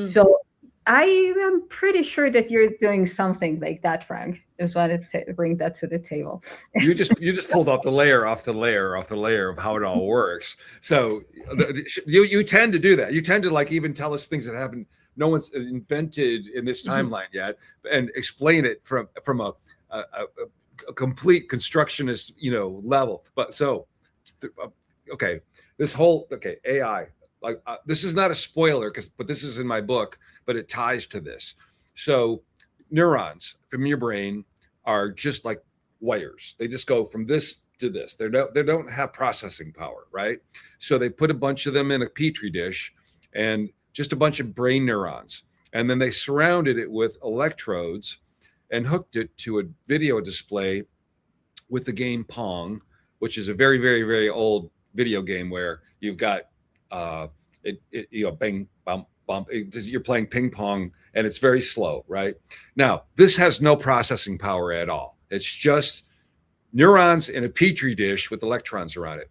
So I am pretty sure that you're doing something like that, Frank. Just wanted to bring that to the table. You just pulled off the layer of how it all works. So you tend to do that. You tend to like even tell us things that haven't, no one's invented in this timeline yet, and explain it from a complete constructionist level. But so okay, AI. Like this is not a spoiler but this is in my book, but it ties to this. So neurons from your brain are just like wires. They just go from this to this. They don't have processing power, right? So they put a bunch of them in a petri dish and just a bunch of brain neurons, and then they surrounded it with electrodes, and hooked it to a video display with the game Pong, which is a very, very, very old video game where you've got bang, bump, bump. You're playing ping pong, and it's very slow, right? Now, this has no processing power at all. It's just neurons in a petri dish with electrons around it.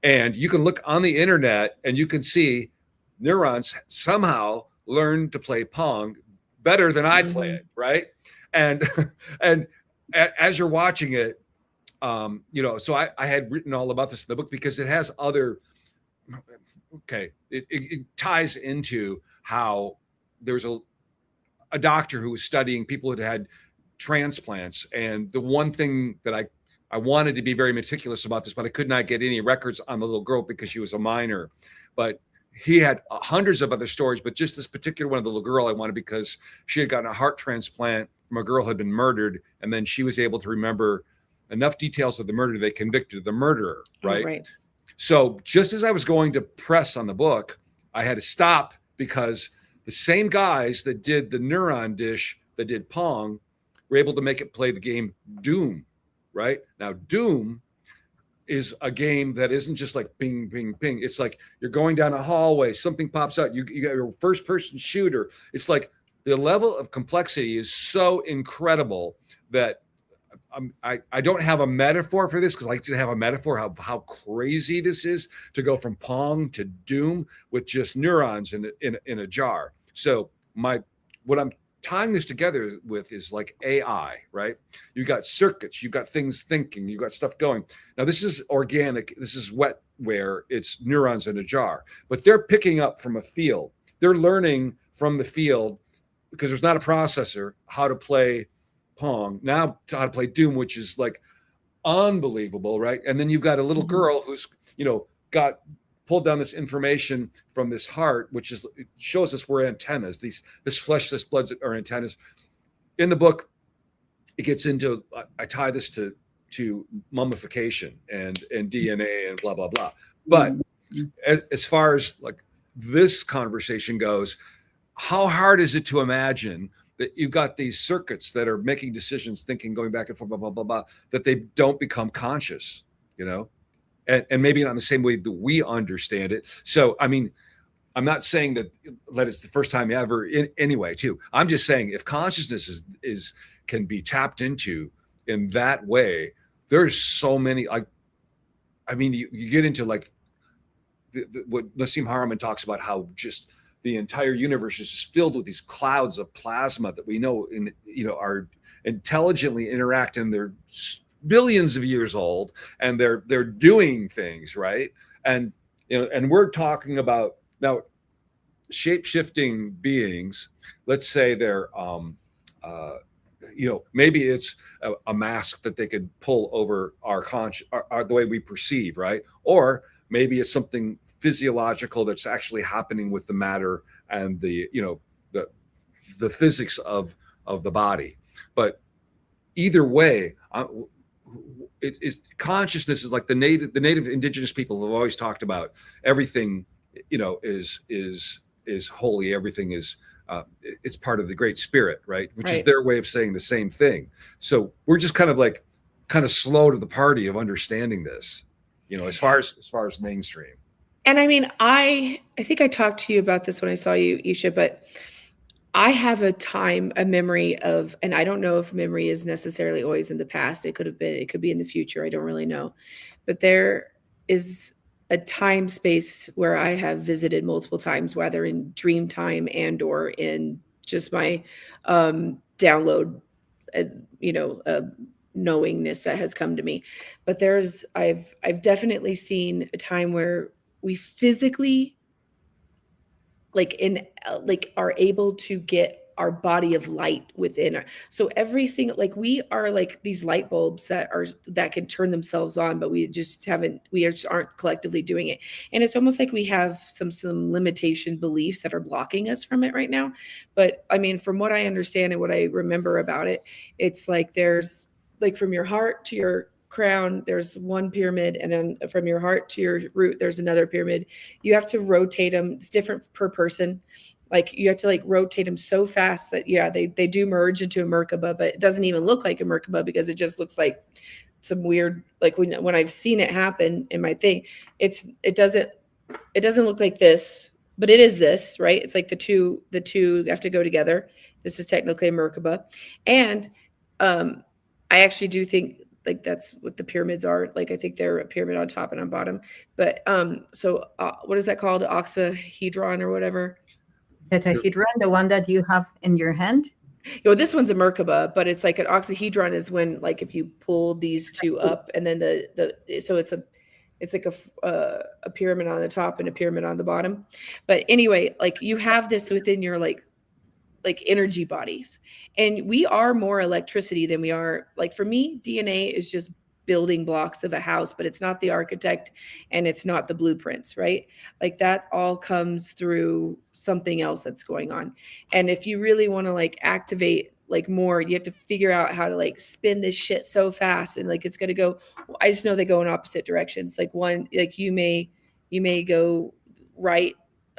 And you can look on the internet and you can see neurons somehow learn to play Pong better than I play it, right? And and as you're watching it, so I had written all about this in the book because it has other, it ties into how there's a doctor who was studying people that had transplants. And the one thing that I wanted to be very meticulous about this, but I could not get any records on the little girl because she was a minor. But he had hundreds of other stories, but just this particular one of the little girl I wanted because she had gotten a heart transplant from a girl who had been murdered. And then she was able to remember enough details of the murder, they convicted the murderer, right? Right. So just as I was going to press on the book, I had to stop because the same guys that did the neuron dish that did Pong were able to make it play the game Doom, right? Now, Doom is a game that isn't just like ping, ping, ping. It's like you're going down a hallway, something pops out, you got your first person shooter. It's like the level of complexity is so incredible that I don't have a metaphor for this because I like to have a metaphor how crazy this is to go from Pong to Doom with just neurons in a jar. So what I'm tying this together with is like AI, right? You got circuits, you got things thinking, you got stuff going. Now this is organic, this is wet where it's neurons in a jar, but they're picking up from a field. They're learning from the field because there's not a processor how to play Pong, now how to play Doom, which is like unbelievable, right? And then you've got a little girl who's, got pulled down this information from this heart, which is, it shows us we're antennas. This flesh, this blood are antennas. In the book, it gets into, I tie this to mummification and DNA and blah, blah, blah. But as far as like this conversation goes, how hard is it to imagine that you've got these circuits that are making decisions, thinking, going back and forth, blah, blah, blah, blah, that they don't become conscious, and maybe not in the same way that we understand it. So, I mean, I'm not saying that it's the first time ever anyway, too. I'm just saying if consciousness can be tapped into in that way, there's so many, I mean, you get into like what Nassim Haramein talks about, how just the entire universe is just filled with these clouds of plasma that we know are intelligently interacting. They're billions of years old, and they're doing things, right? And and we're talking about now shape-shifting beings. Let's say they're maybe it's a mask that they could pull over our the way we perceive, right? Or maybe it's something physiological that's actually happening with the matter and the physics of the body. But either way, consciousness is like the native indigenous people have always talked about. Everything is holy. Everything is it's part of the Great Spirit, right? Which is their way of saying the same thing. So we're just kind of slow to the party of understanding this, as far as mainstream. And I mean, I think I talked to you about this when I saw you, YssaH, but I have a memory of, and I don't know if memory is necessarily always in the past. It could be in the future. I don't really know. But there is a time space where I have visited multiple times, whether in dream time and or in just my download, knowingness that has come to me. But I've definitely seen a time where we physically are able to get our body of light within so every single, we are like these light bulbs that can turn themselves on, but we just aren't collectively doing it. And it's almost like we have some limitation beliefs that are blocking us from it right now. But I mean, from what I understand and what I remember about it, it's like there's like from your heart to your crown, there's one pyramid, and then from your heart to your root, there's another pyramid. You have to rotate them. It's different per person. Like you have to like rotate them so fast that they do merge into a Merkaba, but it doesn't even look like a Merkaba because it just looks like some weird, like when I've seen it happen in my thing, it doesn't look like this, but it is this, right? It's like the two have to go together. This is technically a Merkaba. And I actually do think like that's what the pyramids are. Like I think they're a pyramid on top and on bottom. But so what is that called? Oxahedron or whatever. Tetrahedron, the one that you have in your hand. This one's a Merkaba, but it's like an oxahedron is when like if you pull these two up, and then so it's like a pyramid on the top and a pyramid on the bottom. But anyway, like you have this within your like energy bodies, and we are more electricity than we are, like for me, DNA is just building blocks of a house, but it's not the architect and it's not the blueprints, right? Like that all comes through something else that's going on. And if you really want to like activate like more, you have to figure out how to like spin this shit so fast, and like it's going to go, I just know they go in opposite directions. Like one, like you may go right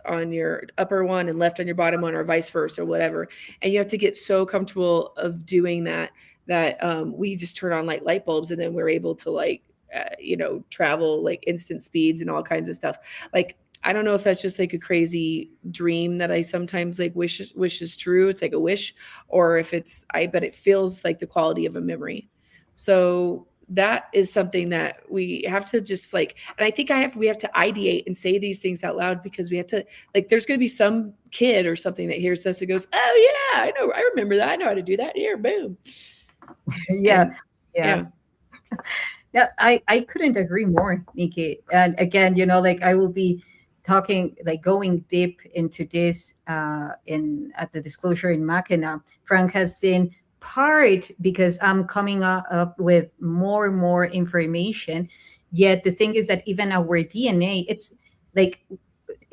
on your upper one and left on your bottom one, or vice versa, or whatever. And you have to get so comfortable of doing that we just turn on like light bulbs, and then we're able to like travel like instant speeds and all kinds of stuff. Like I don't know if that's just like a crazy dream that I sometimes like wish is true. It's like a wish, or if it's, I bet it feels like the quality of a memory. So that is something that we have to just like, and I think we have to ideate and say these things out loud, because we have to, like, there's going to be some kid or something that hears us and goes, oh yeah, I know, I remember that. I know how to do that. Here, boom. Yeah. I couldn't agree more, Nikki. And again, like I will be talking, like going deep into this at the disclosure in Mackinaw. Frank has seen part because I'm coming up with more and more information. Yet the thing is that even our DNA, it's like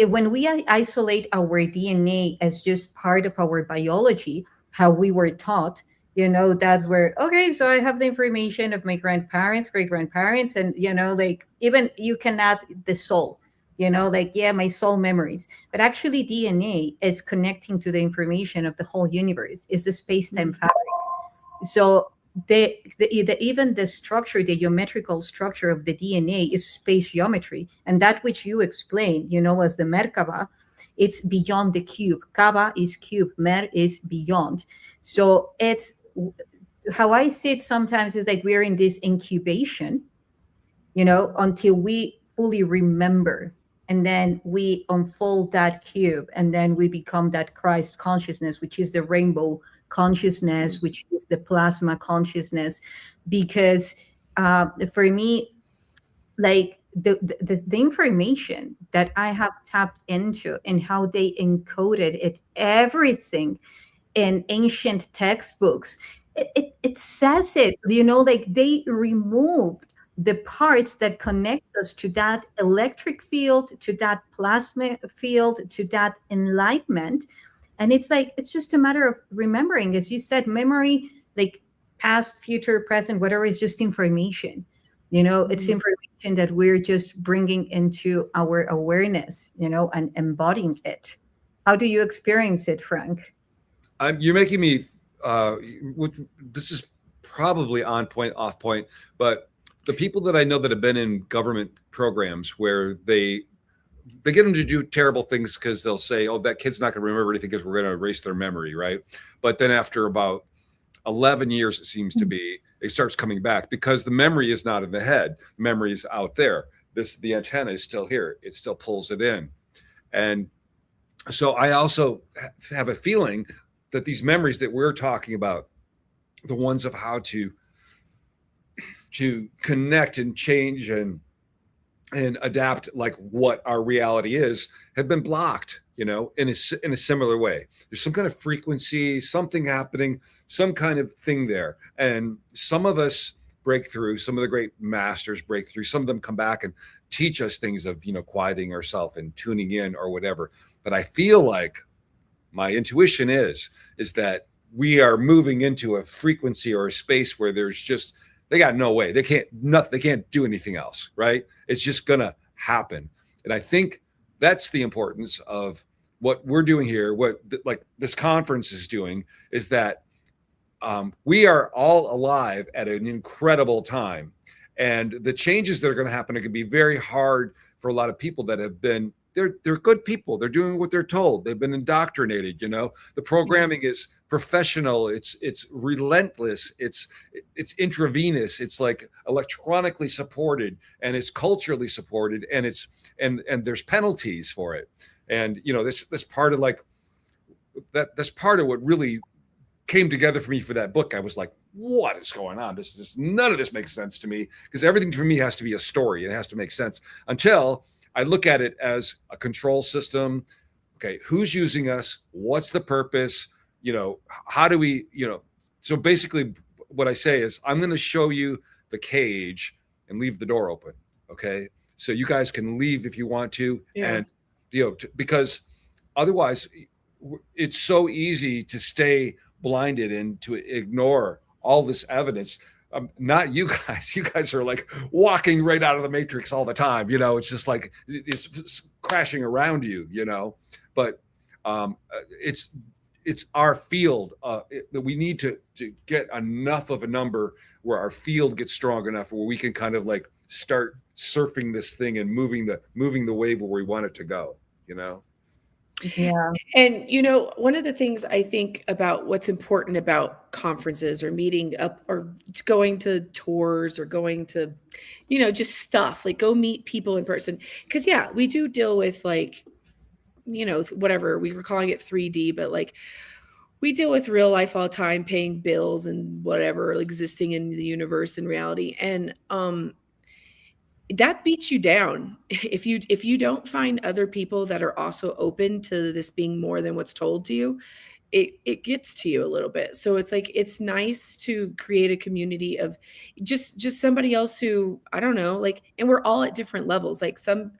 when we isolate our DNA as just part of our biology, how we were taught, that's where, okay, so I have the information of my grandparents, great grandparents, and like even you can add the soul, like, yeah, my soul memories. But actually DNA is connecting to the information of the whole universe, is the space-time fabric. So even the structure, the geometrical structure of the DNA is space geometry, and that which you explained, as the Merkaba, it's beyond the cube. Kaba is cube, Mer is beyond. So it's how I see it sometimes is like we're in this incubation, until we fully remember, and then we unfold that cube, and then we become that Christ consciousness, which is the rainbow consciousness, which is the plasma consciousness. Because for me, like the information that I have tapped into and how they encoded it, everything in ancient textbooks, it says it, like they removed the parts that connect us to that electric field, to that plasma field, to that enlightenment. And it's like, it's just a matter of remembering, as you said, memory, like past, future, present, whatever, is just information. It's information that we're just bringing into our awareness, and embodying it. How do you experience it, Frank? You're making me, this is probably on point, off point, but the people that I know that have been in government programs where they get them to do terrible things because they'll say, oh, that kid's not going to remember anything because we're going to erase their memory, right? But then after about 11 years, it seems to be, it starts coming back because the memory is not in the head. The memory is out there. The antenna is still here. It still pulls it in. And so I also have a feeling that these memories that we're talking about, the ones of how to connect and change and adapt, like what our reality is, have been blocked, in a similar way. There's some kind of frequency, something happening, some kind of thing there. And some of us break through, some of the great masters break through, some of them come back and teach us things of, quieting ourselves and tuning in or whatever. But I feel like my intuition is that we are moving into a frequency or a space where there's just, they got no way. They can't do anything else, right? It's just going to happen. And I think that's the importance of what we're doing here, like this conference is doing, is that we are all alive at an incredible time, and the changes that are going to happen are going to be very hard for a lot of people that have been, they're good people. They're doing what they're told. They've been indoctrinated. The programming is professional. It's relentless. It's intravenous. It's like electronically supported, and it's culturally supported, and and there's penalties for it. And this part of like that's part of what really came together for me for that book. I was like, what is going on? None of this makes sense to me, because everything for me has to be a story. It has to make sense until I look at it as a control system. Okay, who's using us? What's the purpose? How do we, so basically what I say is, I'm going to show you the cage and leave the door open. Okay. So you guys can leave if you want to. Yeah. And, because otherwise it's so easy to stay blinded and to ignore all this evidence. Not you guys. You guys are like walking right out of the matrix all the time. It's just like it's crashing around you. But it's our field that we need to get enough of a number where our field gets strong enough where we can kind of like start surfing this thing and moving the wave where we want it to go. Yeah. And one of the things I think about what's important about conferences or meeting up or going to tours or going to, just stuff, like go meet people in person. Because we do deal with like, whatever, we were calling it 3D, but like we deal with real life all the time, paying bills and whatever, existing in the universe and reality. And that beats you down if you don't find other people that are also open to this being more than what's told to you. It gets to you a little bit. So it's like, it's nice to create a community of just somebody else who, I don't know, like, and we're all at different levels. Like some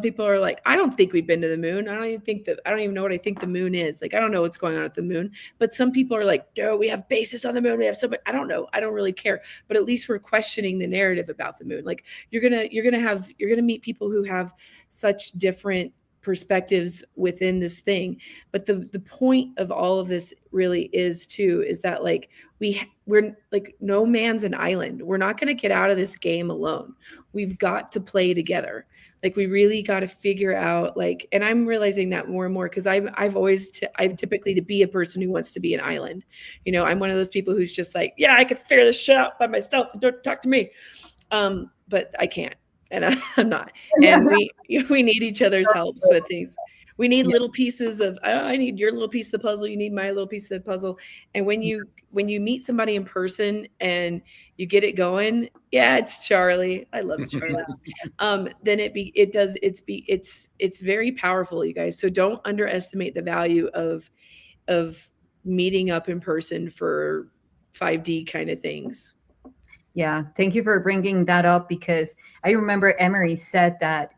people are like, I don't think we've been to the moon. I don't even know what I think the moon is. Like, I don't know what's going on at the moon. But some people are like, no, we have bases on the moon. We have somebody. I don't know. I don't really care. But at least we're questioning the narrative about the moon. Like you're gonna meet people who have such different perspectives within this thing. But the point of all of this really is that like we're like, no man's an island. We're not going to get out of this game alone. We've got to play together. Like we really got to figure out like, and I'm realizing that more and more because I'm typically to be a person who wants to be an island. I'm one of those people who's just like, yeah, I could figure this shit out by myself. Don't talk to me. But I can't, and I'm not. And we need each other's helps with things. We need little pieces of, I need your little piece of the puzzle. You need my little piece of the puzzle. And when you meet somebody in person and you get it going, yeah, it's Charlie. I love Charlie. Then it's very powerful, you guys. So don't underestimate the value of meeting up in person for 5D kind of things. Yeah. Thank you for bringing that up, because I remember Emery said that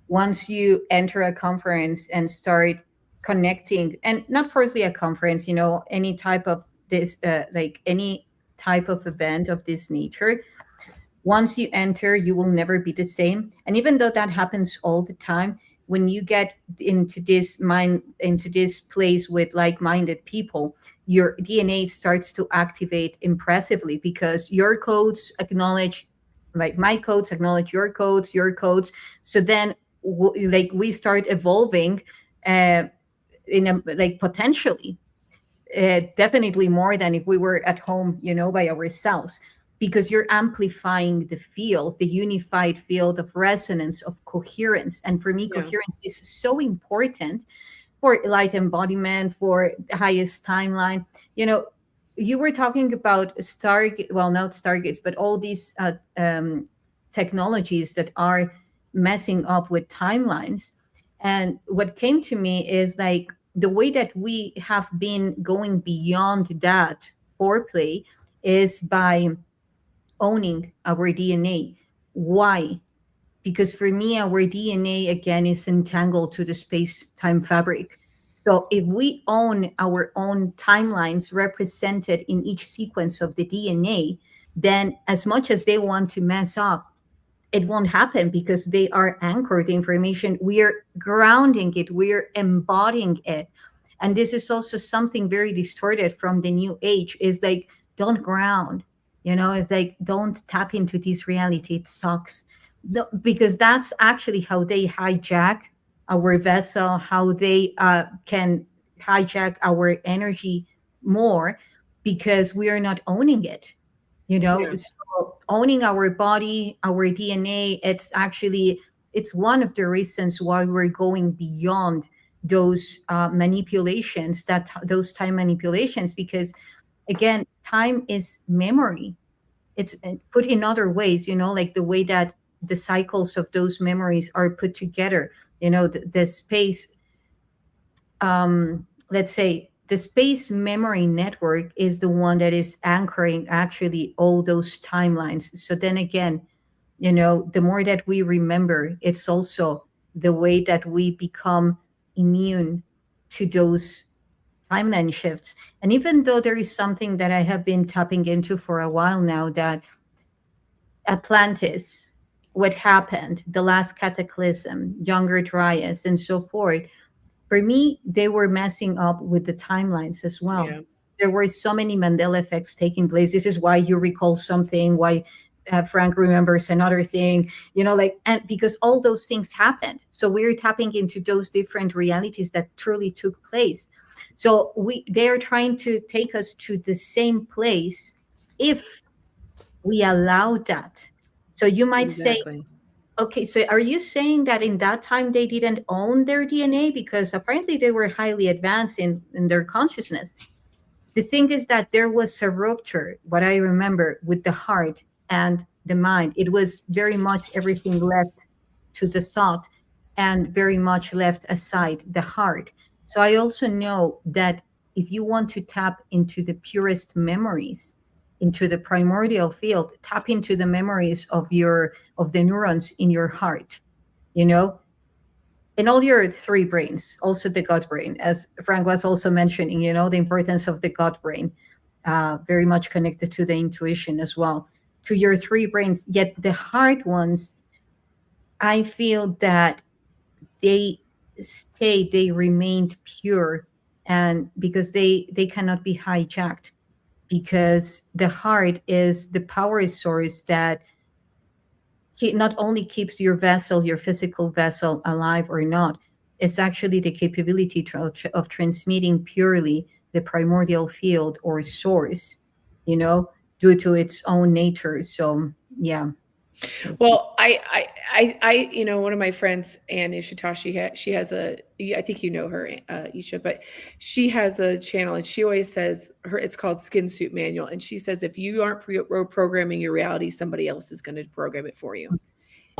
once you enter a conference and start connecting, and not firstly a conference, any type of this, like any type of event of this nature, once you enter, you will never be the same. And even though that happens all the time, when you get into this place with like-minded people, your DNA starts to activate impressively, because your codes acknowledge, like my codes acknowledge your codes. So then we start evolving in a like potentially definitely more than if we were at home, by ourselves, because you're amplifying the field, the unified field of resonance, of coherence. And for me, coherence is so important for light embodiment, for the highest timeline. You were talking about not Stargates, but all these technologies that are messing up with timelines. And what came to me is like the way that we have been going beyond that foreplay is by owning our DNA. Why? Because for me, our DNA again is entangled to the space-time fabric. So if we own our own timelines represented in each sequence of the DNA, then as much as they want to mess up, it won't happen because they are anchored information. We're grounding it, we're embodying it. And this is also something very distorted from the new age, is like, don't ground, it's like, don't tap into this reality, it sucks. Because that's actually how they hijack our vessel, how they can hijack our energy more, because we are not owning it. Yeah. So owning our body, our DNA, it's one of the reasons why we're going beyond those manipulations, that those time manipulations, because again, time is memory. It's put in other ways, like the way that the cycles of those memories are put together. The space, let's say the space memory network is the one that is anchoring actually all those timelines. So then again, the more that we remember, it's also the way that we become immune to those timeline shifts. And even though there is something that I have been tapping into for a while now, that Atlantis, what happened, the last cataclysm, younger Dryas, and so forth, for me, they were messing up with the timelines as well. Yeah. There were so many Mandela effects taking place. This is why you recall something, why Frank remembers another thing, and because all those things happened. So we're tapping into those different realities that truly took place. So they are trying to take us to the same place if we allow that. So you might say, Exactly. okay, so are you saying that in that time they didn't own their DNA? Because apparently they were highly advanced in their consciousness. The thing is that there was a rupture, what I remember, with the heart and the mind. It was very much everything left to the thought, and very much left aside the heart. So I also know that if you want to tap into the purest memories, into the primordial field, tap into the memories of the neurons in your heart, you know, in all your three brains, also the gut brain, as Frank was also mentioning, the importance of the gut brain, very much connected to the intuition as well, to your three brains. Yet the heart ones, I feel that they they remained pure, and because they cannot be hijacked, because the heart is the power source that not only keeps your vessel, your physical vessel, alive or not, it's actually the capability of transmitting purely the primordial field or source, you know, due to its own nature. So, yeah. Well, one of my friends, Anne Ishita, she has I think you know her, Isha, but she has a channel, and she always says it's called Skin Suit Manual, and she says if you aren't programming your reality, somebody else is going to program it for you.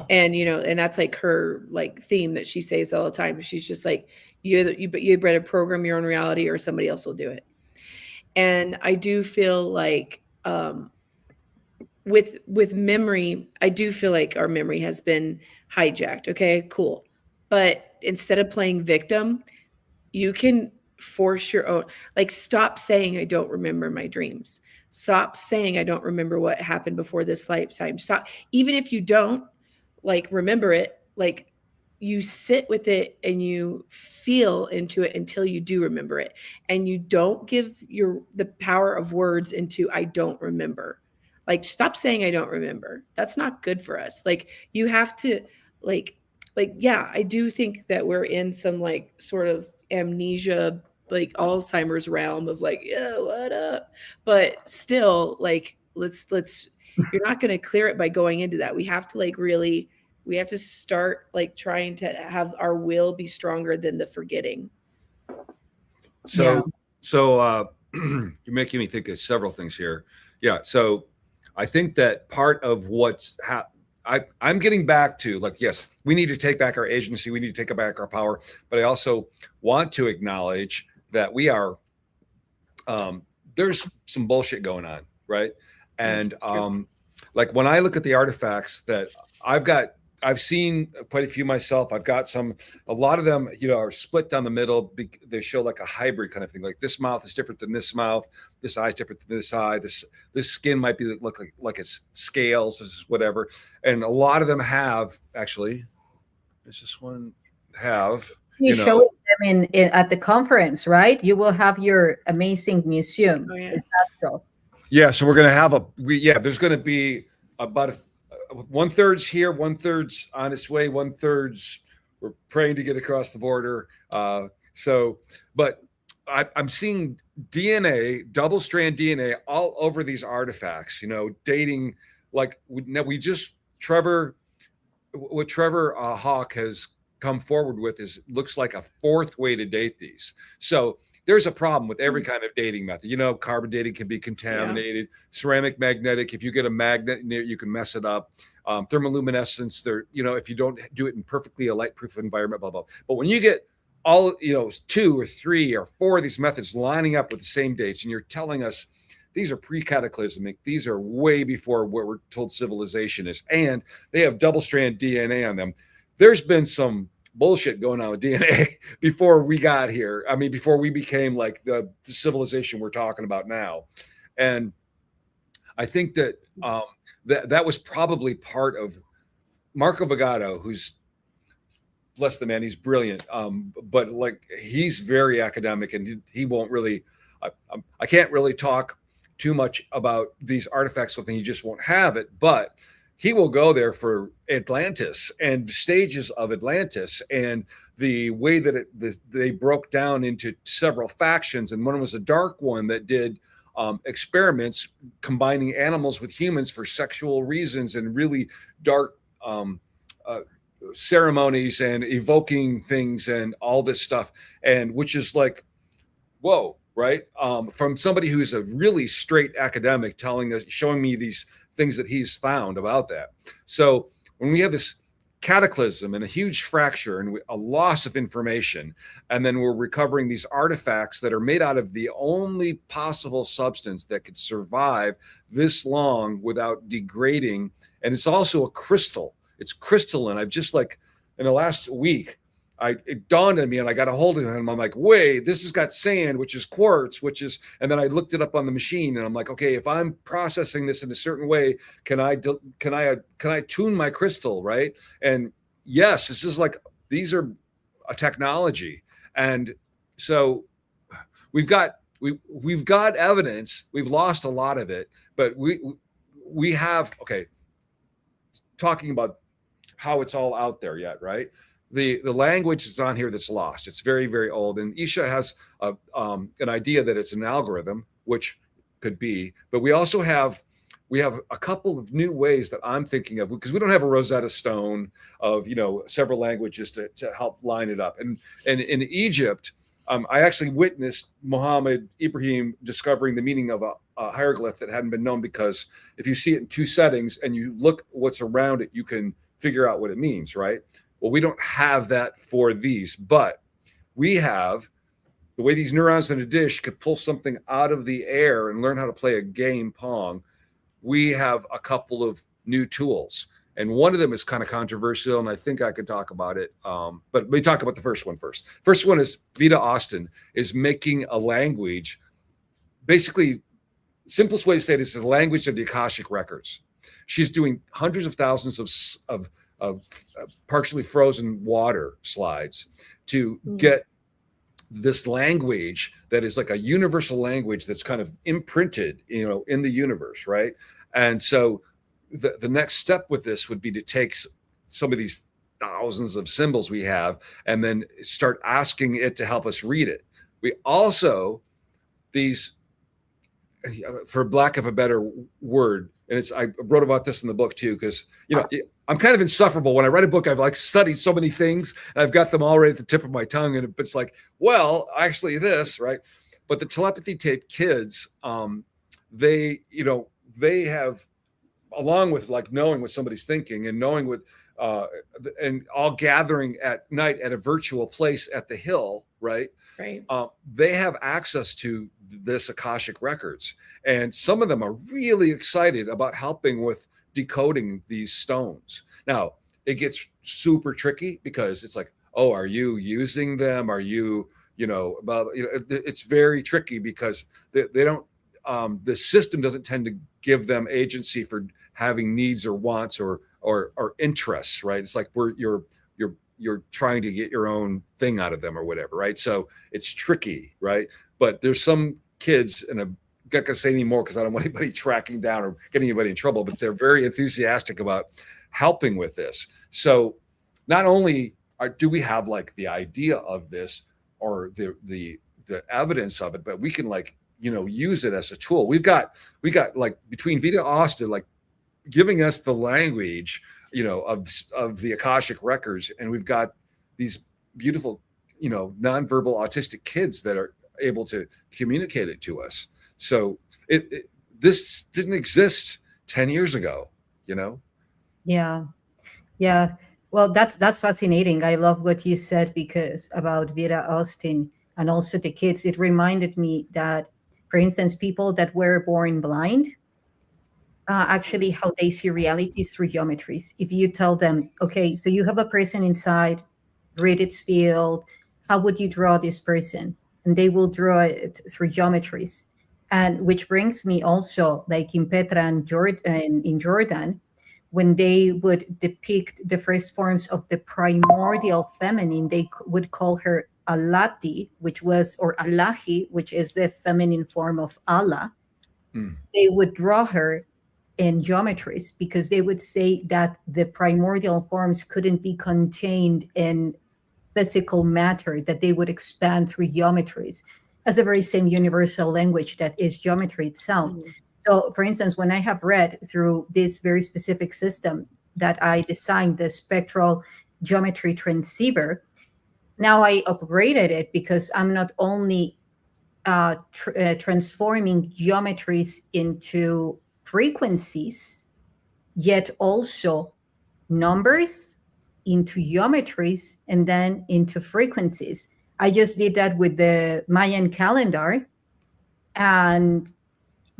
And and that's like her like theme that she says all the time. She's just like, you better program your own reality, or somebody else will do it. And I do feel like with memory, I do feel like our memory has been hijacked. Okay, cool. But instead of playing victim, you can force your own, like, stop saying I don't remember my dreams. Stop saying I don't remember what happened before this lifetime. Stop. Even if you don't like remember it, like, you sit with it and you feel into it until you do remember it. And you don't give the power of words into I don't remember. Like, stop saying I don't remember. That's not good for us. Like, you have to like yeah, I do think that we're in some like sort of amnesia, like Alzheimer's realm of like, yeah, what up? But still, like, let's you're not going to clear it by going into that. We have to like really, we have to start like trying to have our will be stronger than the forgetting. Yeah. So you're making me think of several things here. Yeah. So I think that part of I'm getting back to, like, yes, we need to take back our agency. We need to take back our power. But I also want to acknowledge that we are, there's some bullshit going on, right? And like when I look at the artifacts that I've got I've seen quite a few myself. I've got some, a lot of them, are split down the middle. They show like a hybrid kind of thing. Like this mouth is different than this mouth. This eye is different than this eye. This skin might be look like it's scales, this is whatever. And a lot of them have actually. Does this one have? You show them in at the conference, right? You will have your amazing museum. Oh, yeah. Is that so? Yeah. So we're gonna have there's gonna be about 1/3 here, 1/3 on its way, 1/3 we're praying to get across the border. But I'm seeing DNA, double-strand DNA, all over these artifacts. Dating like what Trevor Hawk has come forward with looks like a 4th way to date these. So there's a problem with every kind of dating method. Carbon dating can be contaminated. Yeah. Ceramic magnetic, if you get a magnet near, you can mess it up. Thermoluminescence, if you don't do it in perfectly a light-proof environment, blah, blah. But when you get all, 2 or 3 or 4 of these methods lining up with the same dates, and you're telling us these are pre-cataclysmic, these are way before where we're told civilization is, and they have double-strand DNA on them. There's been some bullshit going on with DNA before we got here. I mean, before we became like the civilization we're talking about now. And I think that that was probably part of Marco Vagato, who's, bless the man, he's brilliant. But like, he's very academic, and he won't really, I can't really talk too much about these artifacts with him. He just won't have it, but he will go there for Atlantis and stages of Atlantis and the way that they broke down into several factions. And one was a dark one that did experiments combining animals with humans for sexual reasons and really dark ceremonies and evoking things and all this stuff. And which is like, whoa, right? From somebody who's a really straight academic showing me these things that he's found about that. So when we have this cataclysm and a huge fracture and a loss of information, and then we're recovering these artifacts that are made out of the only possible substance that could survive this long without degrading. And it's also a crystal. It's crystalline. I've just like in the last week, it dawned on me, and I got a hold of him. I'm like, wait, this has got sand, which is quartz, and then I looked it up on the machine, and I'm like, okay, if I'm processing this in a certain way, can I tune my crystal, right? And yes, this is like, these are a technology, and so we've got evidence. We've lost a lot of it, but we have, okay, talking about how it's all out there yet, right? The language is on here that's lost. It's very, very old. And YssaH has an idea that it's an algorithm, which could be, but we have a couple of new ways that I'm thinking of, because we don't have a Rosetta Stone of, several languages to help line it up. And in Egypt, I actually witnessed Muhammad Ibrahim discovering the meaning of a hieroglyph that hadn't been known, because if you see it in 2 settings and you look what's around it, you can figure out what it means, right? Well, we don't have that for these, but we have the way these neurons in a dish could pull something out of the air and learn how to play a game Pong. We have a couple of new tools, and one of them is kind of controversial, and I think I could talk about it. But let me talk about the first one first. First one is Vita Austin is making a language. Basically, simplest way to say it is the language of the Akashic records. She's doing hundreds of thousands of partially frozen water slides to get this language that is like a universal language that's kind of imprinted, in the universe, right? And so the next step with this would be to take some of these thousands of symbols we have and then start asking it to help us read it. We also, for lack of a better word, and I wrote about this in the book too, because I'm kind of insufferable. When I write a book, I've like studied so many things, and I've got them all right at the tip of my tongue, and it's like, well, actually this, right? But the telepathy tape kids, they have, along with like knowing what somebody's thinking and knowing what, and all gathering at night at a virtual place at the hill, right? Right. They have access to this Akashic records, and some of them are really excited about helping with decoding these stones. Now, it gets super tricky because it's like, oh, are you using them? Are you, it's very tricky because they don't, the system doesn't tend to give them agency for having needs or wants or interests, right? It's like you're trying to get your own thing out of them or whatever, right? So it's tricky, right? But there's some kids, and I'm not gonna say anymore because I don't want anybody tracking down or getting anybody in trouble, but they're very enthusiastic about helping with this. So not only do we have like the idea of this or the evidence of it, but we can like, use it as a tool. We got like between Vita Austin, like giving us the language, of the Akashic records, and we've got these beautiful, nonverbal autistic kids that are able to communicate it to us. So this didn't exist 10 years ago, Yeah. Yeah. Well, that's fascinating. I love what you said because about Vera Austin and also the kids. It reminded me that, for instance, people that were born blind, actually how they see reality is through geometries. If you tell them, okay, so you have a person inside, read its field, how would you draw this person? And they will draw it through geometries. And which brings me also, like in Petra and Jordan, in Jordan, when they would depict the first forms of the primordial feminine, they would call her Alati, or Allahi, which is the feminine form of Allah. Mm. They would draw her in geometries because they would say that the primordial forms couldn't be contained in physical matter, that they would expand through geometries as the very same universal language that is geometry itself. Mm-hmm. So, for instance, when I have read through this very specific system that I designed, the spectral geometry transceiver, now I upgraded it because I'm not only transforming geometries into frequencies, yet also numbers into geometries and then into frequencies. I just did that with the Mayan calendar and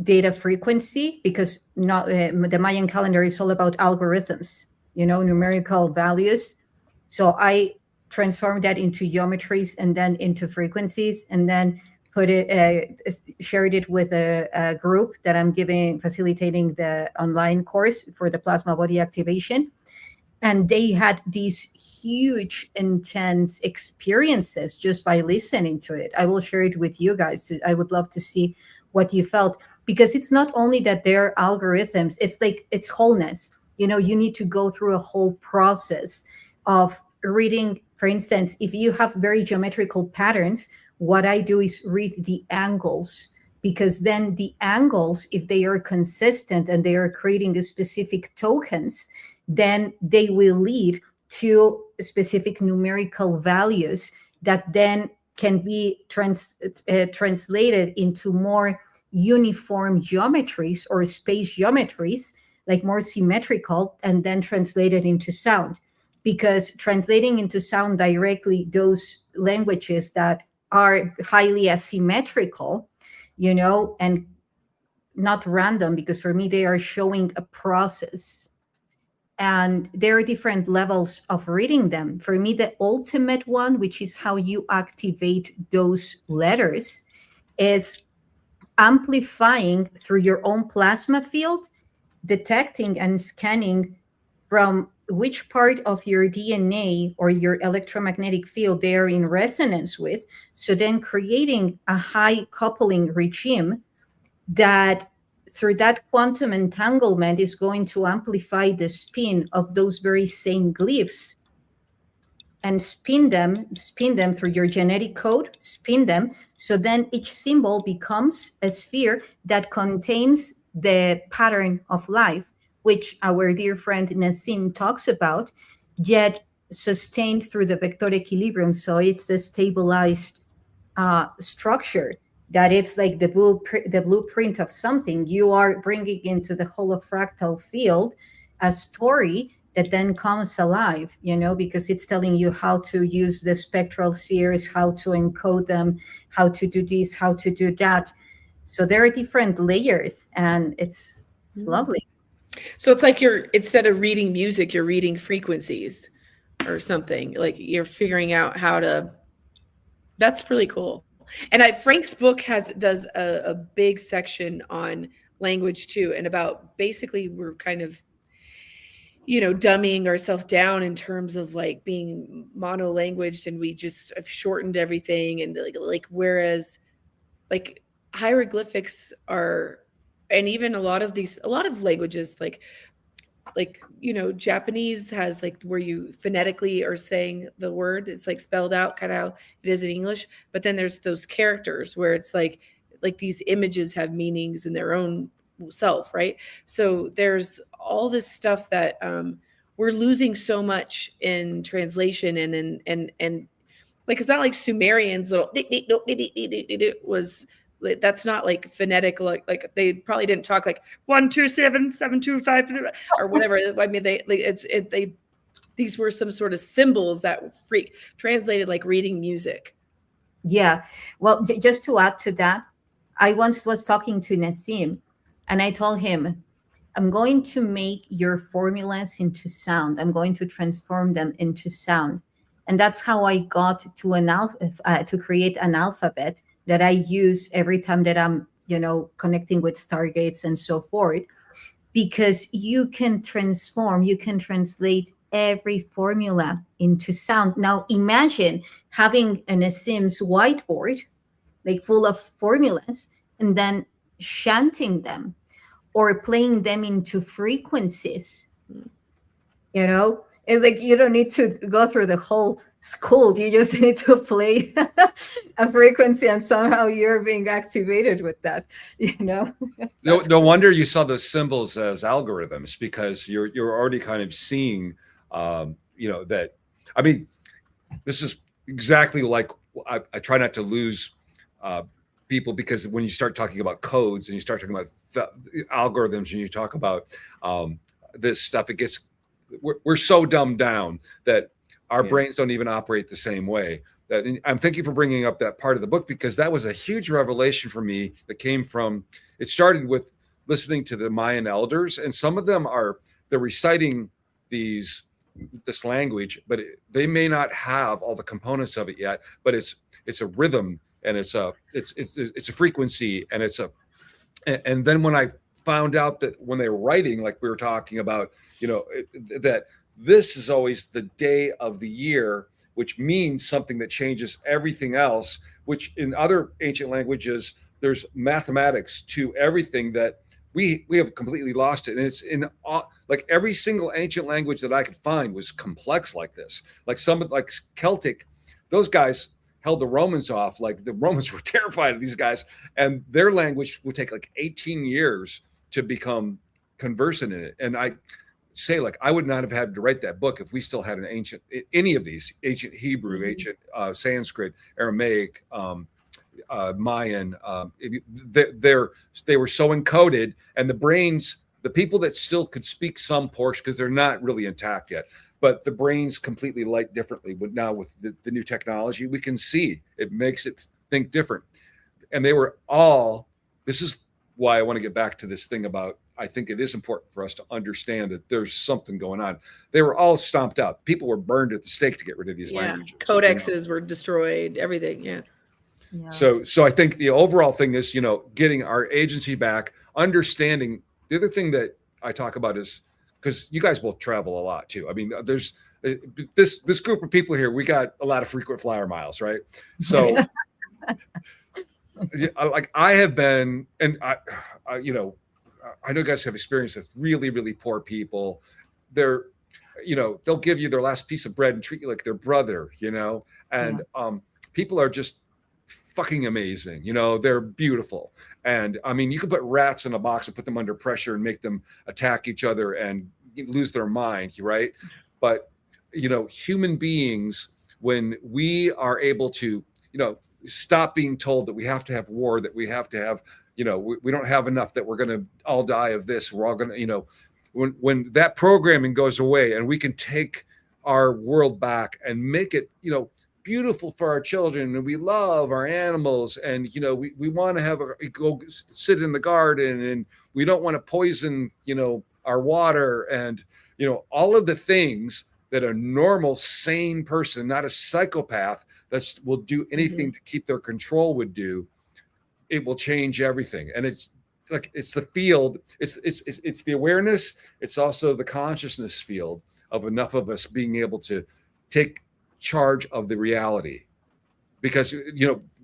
data frequency because the Mayan calendar is all about algorithms, numerical values. So I transformed that into geometries and then into frequencies, and then shared it with a group that I'm facilitating the online course for the plasma body activation. And they had these huge, intense experiences just by listening to it. I will share it with you guys. I would love to see what you felt, because it's not only that they're algorithms, it's like it's wholeness. You need to go through a whole process of reading. For instance, if you have very geometrical patterns, what I do is read the angles, because then the angles, if they are consistent and they are creating specific tokens, then they will lead to specific numerical values that then can be translated into more uniform geometries or space geometries, like more symmetrical, and then translated into sound. Because translating into sound directly those languages that are highly asymmetrical, and not random, because for me, they are showing a process. And there are different levels of reading them. For me, the ultimate one, which is how you activate those letters, is amplifying through your own plasma field, detecting and scanning from which part of your DNA or your electromagnetic field they are in resonance with. So then creating a high coupling regime that through that quantum entanglement is going to amplify the spin of those very same glyphs and spin them through your genetic code, spin them. So then each symbol becomes a sphere that contains the pattern of life, which our dear friend Nassim talks about, yet sustained through the vector equilibrium. So it's a stabilized structure that it's like the blueprint of something. You are bringing into the holofractal field a story that then comes alive, because it's telling you how to use the spectral spheres, how to encode them, how to do this, how to do that. So there are different layers, and it's lovely. So it's like you're, instead of reading music, you're reading frequencies or something. Like you're figuring out how to. That's really cool. And Frank's book does a big section on language too, and about basically we're kind of, dumbing ourselves down in terms of like being mono languaged, and we just have shortened everything, and like whereas like hieroglyphics are, and even a lot of languages like Japanese has like where you phonetically are saying the word, it's like spelled out kind of how it is in English, but then there's those characters where it's like these images have meanings in their own self, right? So there's all this stuff that we're losing so much in translation, and like it's not like Sumerians little was, that's not like phonetic, like they probably didn't talk like 127 725 or whatever. I mean they these were some sort of symbols that translated like reading music. Yeah. Well, just to add to that, I once was talking to Nassim, and I told him, I'm going to make your formulas into sound. I'm going to transform them into sound. And that's how I got to to create an alphabet that I use every time that I'm, connecting with stargates and so forth. Because you can transform, you can translate every formula into sound. Now imagine having an Nassim's whiteboard, like full of formulas, and then chanting them or playing them into frequencies. It's like you don't need to go through the whole school. You just need to play a frequency, and somehow you're being activated with that. No wonder you saw those symbols as algorithms, because you're already kind of seeing that. I mean, this is exactly like, I try not to lose people, because when you start talking about codes and you start talking about algorithms and you talk about this stuff, it gets, we're so dumbed down that our brains don't even operate the same way. That I'm thank you for bringing up that part of the book, because that was a huge revelation for me. That came from, it started with listening to the Mayan elders, and some of them they're reciting this language, but they may not have all the components of it yet. But it's a rhythm, and it's a frequency, and and then when I found out that when they were writing, like we were talking about, that this is always the day of the year, which means something that changes everything else, which in other ancient languages, there's mathematics to everything that we have completely lost it. And it's in like every single ancient language that I could find was complex like this. Like like Celtic, those guys held the Romans off. Like the Romans were terrified of these guys, and their language would take like 18 years to become conversant in it. And I say, like, I would not have had to write that book if we still had any of these ancient Hebrew, ancient Sanskrit, Aramaic, Mayan. They were so encoded, and the brains, the people that still could speak some portion, because they're not really intact yet, but the brains completely light differently. But now with the new technology, we can see it makes it think different. And they were all, this is why I want to get back to this thing about, I think it is important for us to understand that there's something going on. They were all stomped out. People were burned at the stake to get rid of these languages. Codexes were destroyed, everything. Yeah. So I think the overall thing is, getting our agency back, understanding. The other thing that I talk about is, because you guys both travel a lot too. I mean, there's this group of people here, we got a lot of frequent flyer miles, right? So like I have been, and I know you guys have experience with really, really poor people. They're, they'll give you their last piece of bread and treat you like their brother, and people are just fucking amazing. They're beautiful. And I mean, you could put rats in a box and put them under pressure and make them attack each other and lose their mind, right? But, human beings, when we are able to, stop being told that we have to have war, that we have to have, we don't have enough, that we're going to all die of this. We're all going to, when that programming goes away and we can take our world back and make it, beautiful for our children, and we love our animals, and we want to go sit in the garden, and we don't want to poison our water, and all of the things that a normal, sane person, not a psychopath that will do anything to keep their control would do. It will change everything. And it's like, it's the field, it's the awareness, it's also the consciousness field of enough of us being able to take charge of the reality. Because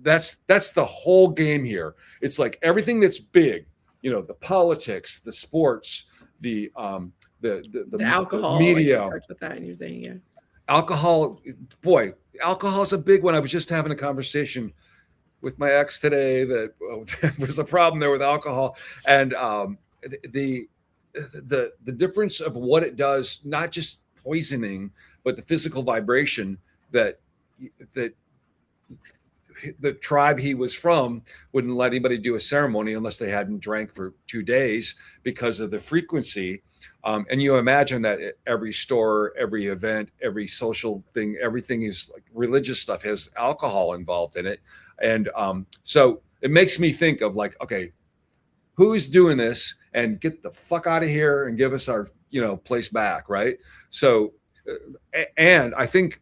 that's the whole game here. It's like everything that's big, the politics, the sports, the alcohol, media, like with that and your thing, yeah. Alcohol, boy, alcohol is a big one. I was just having a conversation with my ex today that was a problem there with alcohol, and the difference of what it does, not just poisoning, but the physical vibration that the tribe he was from wouldn't let anybody do a ceremony unless they hadn't drank for 2 days because of the frequency. And you imagine that every store, every event, every social thing, everything is like religious stuff has alcohol involved in it. And so it makes me think of like, okay, who's doing this, and get the fuck out of here and give us our, place back. Right. So, and I think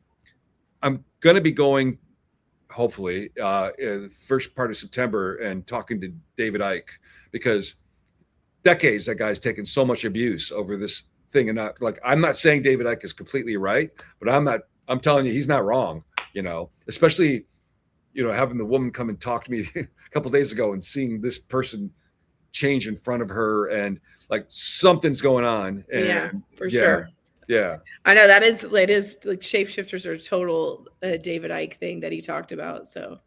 I'm going to be going, hopefully, in the first part of September and talking to David Icke, because decades that guy's taken so much abuse over this thing. And I'm not saying David Icke is completely right, but I'm telling you, he's not wrong, especially, having the woman come and talk to me a couple of days ago and seeing this person change in front of her, and like something's going on. And, yeah, for sure. Yeah. I know it is like shapeshifters are a total David Icke thing that he talked about. So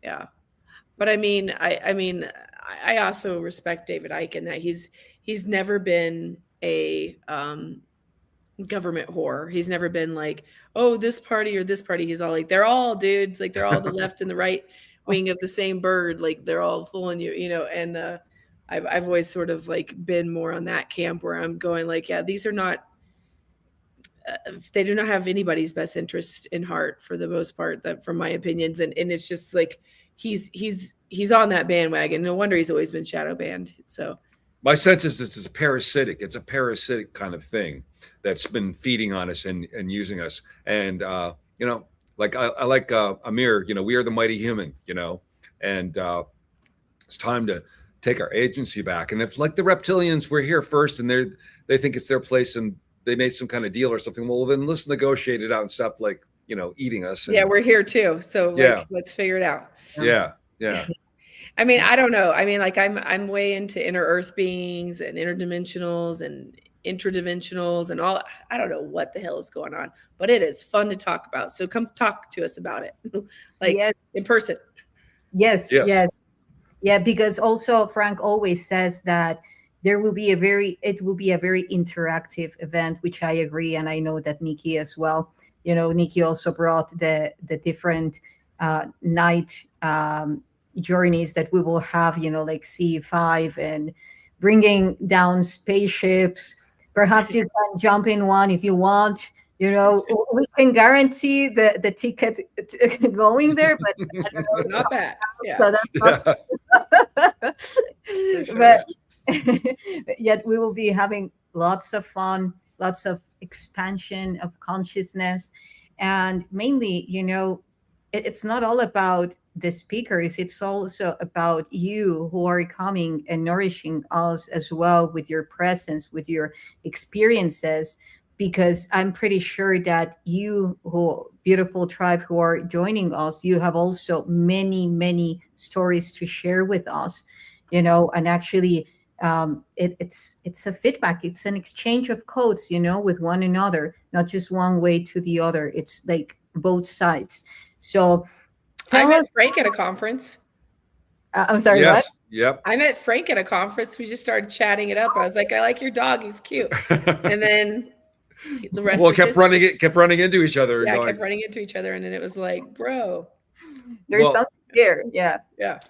yeah. But I mean, I also respect David Icke in that he's never been a government whore. He's never been like, oh, this party or this party. He's all like, they're all dudes, like they're all the left and the right wing of the same bird, like they're all fooling you, and I've always sort of like been more on that camp where I'm going like, yeah, these are not they do not have anybody's best interest in heart for the most part, that from my opinions. And it's just like, he's on that bandwagon. No wonder he's always been shadow banned. So my sense is this is parasitic. It's a parasitic kind of thing that's been feeding on us and using us. And, like I like Amir, we are the mighty human, and it's time to take our agency back. And if like the reptilians were here first and they think it's their place and they made some kind of deal or something, well, then let's negotiate it out and stop like, eating us. And, yeah, we're here too. So let's figure it out. Yeah. Yeah. I mean, I don't know. I mean, like I'm way into inner earth beings and interdimensionals and interdimensionals and all. I don't know what the hell is going on, but it is fun to talk about. So come talk to us about it, like yes. In person. Yes. Yeah, because also Frank always says that it will be a very interactive event, which I agree. And I know that Nikki as well, Nikki also brought the different night journeys that we will have, like C5 and bringing down spaceships. Perhaps you can jump in one if you want. We can guarantee the ticket going there, but I don't know. Not bad. Yeah. So that's sure. But yet we will be having lots of fun, lots of expansion of consciousness, and mainly, it's not all about the speakers. It's also about you who are coming and nourishing us as well with your presence, with your experiences. Because I'm pretty sure that you, beautiful tribe who are joining us, you have also many, many stories to share with us, and actually it's a feedback. It's an exchange of codes, with one another, not just one way to the other. It's like both sides. So I met Frank at a conference. I'm sorry, yes. What? Yep. I met Frank at a conference. We just started chatting it up. I was like, I like your dog. He's cute. And then the rest kept running into each other. Yeah, kept running into each other. And then it was like, bro. There's something here. Yeah. Yeah.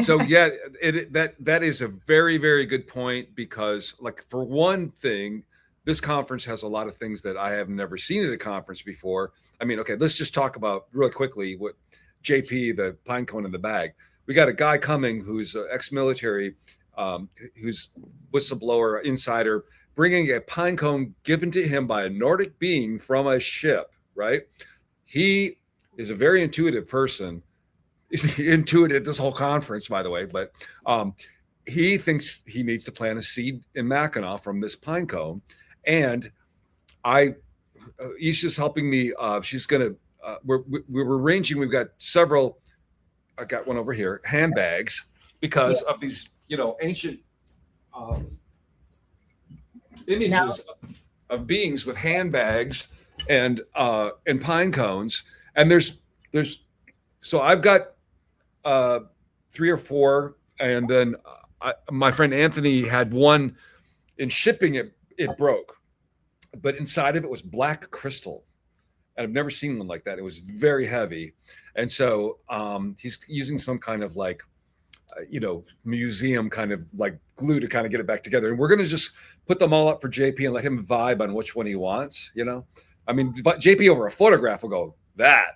So yeah, that is a very, very good point, because like for one thing, this conference has a lot of things that I have never seen at a conference before. I mean, okay, let's just talk about really quickly what JP, the pine cone in the bag. We got a guy coming who's ex-military, who's whistleblower, insider, bringing a pine cone given to him by a Nordic being from a ship, right? He is a very intuitive person. He's intuitive this whole conference, by the way, but he thinks he needs to plant a seed in Mackinaw from this pine cone. And YssaH's helping me. She's going to, we're arranging, we've got several, I got one over here, handbags, because of these, ancient images of beings with handbags and pine cones. And there's so I've got 3 or 4, and then my friend Anthony had one. In shipping it broke, but inside of it was black crystal, and I've never seen one like that. It was very heavy, and so he's using some kind of like museum kind of like glue to kind of get it back together. And we're going to just put them all up for JP and let him vibe on which one he wants. I mean, JP over a photograph will go that,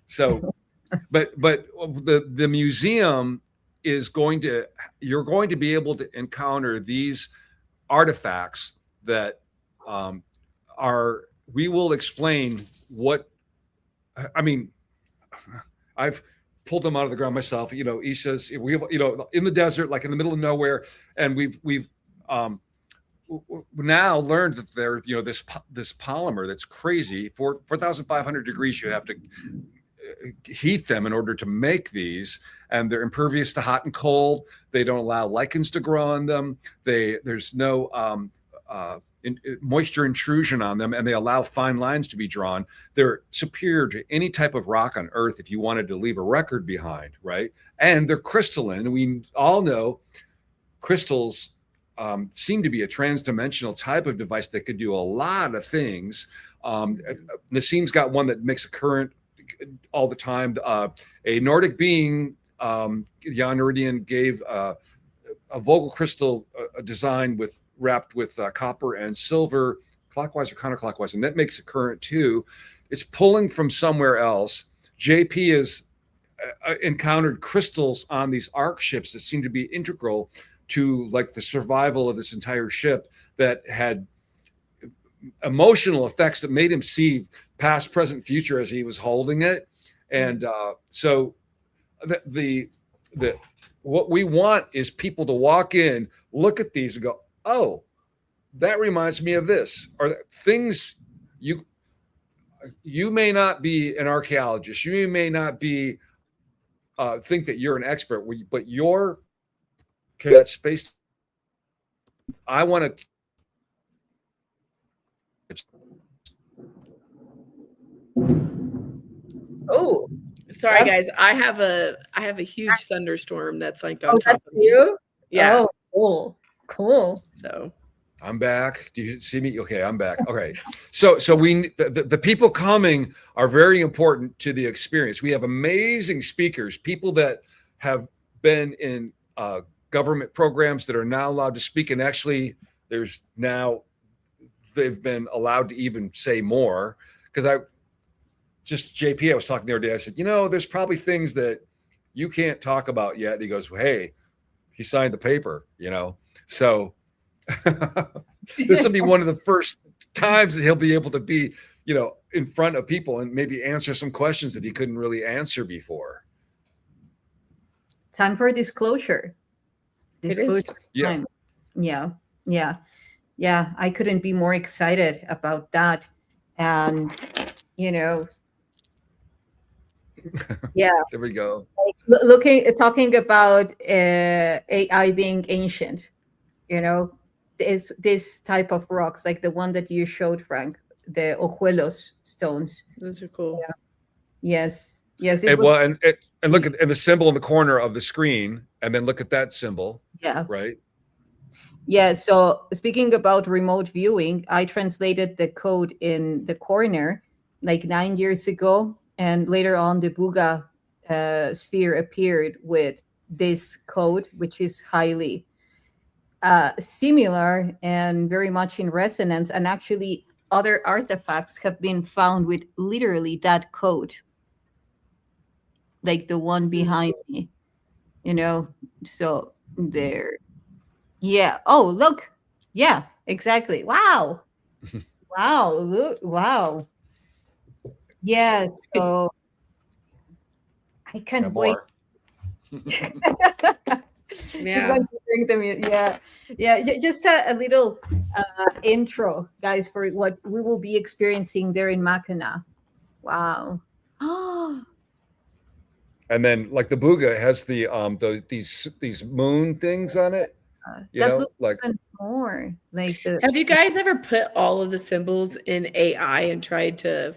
so, but the museum is you're going to be able to encounter these artifacts that we will explain what, I mean, I've pulled them out of the ground myself, YssaH's, we have, in the desert, like in the middle of nowhere. And we've now learned that there, this polymer that's crazy. 4,500 degrees, you have to heat them in order to make these, and they're impervious to hot and cold. They don't allow lichens to grow on them. There's no moisture intrusion on them, and they allow fine lines to be drawn. They're superior to any type of rock on Earth if you wanted to leave a record behind, right? And they're crystalline. And we all know crystals seem to be a transdimensional type of device that could do a lot of things. Nassim's got one that makes a current all the time. A Nordic being, Jan Iridian, gave a Vogel crystal design wrapped with copper and silver, clockwise or counterclockwise, and that makes a current too. It's pulling from somewhere else. JP has encountered crystals on these arc ships that seem to be integral to like the survival of this entire ship, that had emotional effects that made him see past, present, future as he was holding it. And so the what we want is people to walk in, look at these and go, oh, that reminds me of this, or things. You may not be an archaeologist, you may not be think that you're an expert, but you're that space. I want to. Oh, sorry guys, I have a huge thunderstorm that's like on top that's of me. you? Yeah. Oh, cool. So I'm back. Do you see me? Okay, I'm back. Okay. So the people coming are very important to the experience. We have amazing speakers, people that have been in government programs that are now allowed to speak. And actually they've been allowed to even say more, because I was talking the other day. I said, there's probably things that you can't talk about yet. And he goes, well, hey, he signed the paper, so this will be one of the first times that he'll be able to be, in front of people and maybe answer some questions that he couldn't really answer before. Time for disclosure. Disclosure time. Yeah. I couldn't be more excited about that. And, yeah. There we go. Talking about AI being ancient, this type of rocks, like the one that you showed, Frank, the Ojuelos stones. Those are cool. Yeah. Yes. And look at the symbol in the corner of the screen, and then look at that symbol. Yeah. Right. Yeah. So speaking about remote viewing, I translated the code in the corner like 9 years ago, and later on the Buga sphere appeared with this code, which is highly similar and very much in resonance. And actually other artifacts have been found with literally that code, like the one behind me, so there. Yeah. Oh, look. Yeah. exactly. Wow. Wow. Look, wow. Yeah. So I Yeah, can't wait. more. He Yeah. wants to bring them in. Yeah. Yeah. Just a little intro, guys, for what we will be experiencing there in Mackinaw. Wow. Oh, And then like the Booga has these moon things on it, that looks like even more like the. Have you guys ever put all of the symbols in AI and tried to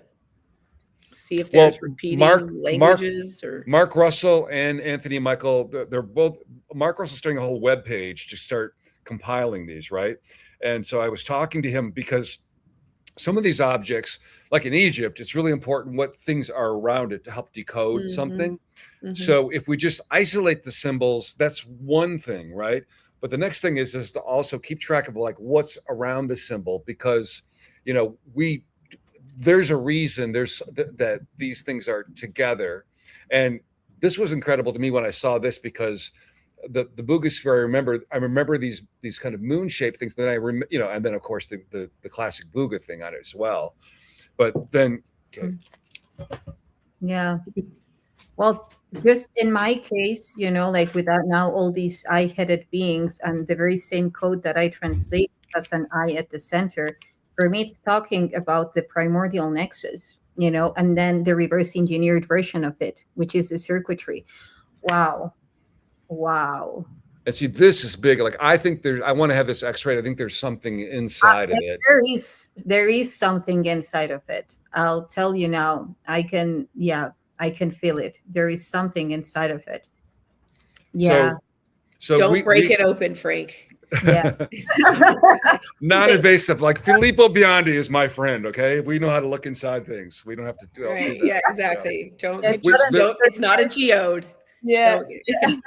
see if well, there's repeating Mark languages or Mark Russell and Anthony Michael, they're both. Mark Russell's starting a whole web page to start compiling these, right? And so I was talking to him because some of these objects, like in Egypt, it's really important what things are around it to help decode Mhm. something. Mhm. So if we just isolate the symbols, that's one thing, right? But the next thing is to also keep track of like what's around the symbol, because we there's a reason that these things are together. And this was incredible to me when I saw this, because the Boogosphere, I remember these kind of moon shaped things. Then and then of course the classic Booga thing on it as well. But then, okay, Yeah. Well, just in my case, like without now all these eye-headed beings and the very same code that I translate as an eye at the center, for me, it's talking about the primordial nexus, and then the reverse engineered version of it, which is the circuitry. Wow. Wow. and see, this is big. Like I want to have this X-ray. I think there's something inside of it. There is something inside of it. I'll tell you now. I can feel it. There is something inside of it. Yeah. So so Don't break we it open, Frank. Yeah. non-invasive. Like Filippo Biondi is my friend. Okay, we know how to look inside things. We don't have to do Right. that. Yeah, exactly. Don't Yeah, get Which don't it's not a geode. yeah. Don't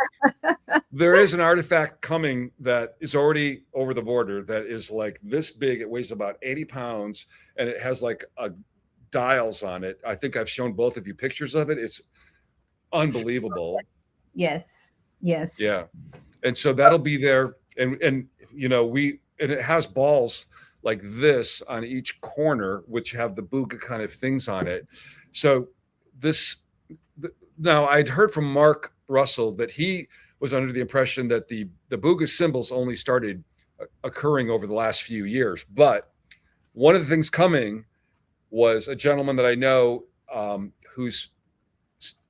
there is an artifact coming that is already over the border that is like this big. It weighs about 80 pounds, and it has like dials on it. I think I've shown both of you pictures of it. It's unbelievable. Yes. Yes. Yeah. And so that'll be there. And it has balls like this on each corner, which have the Booga kind of things on it. So this now I'd heard from Mark Russell that he was under the impression that the Booga symbols only started occurring over the last few years. But one of the things coming was a gentleman that I know, whose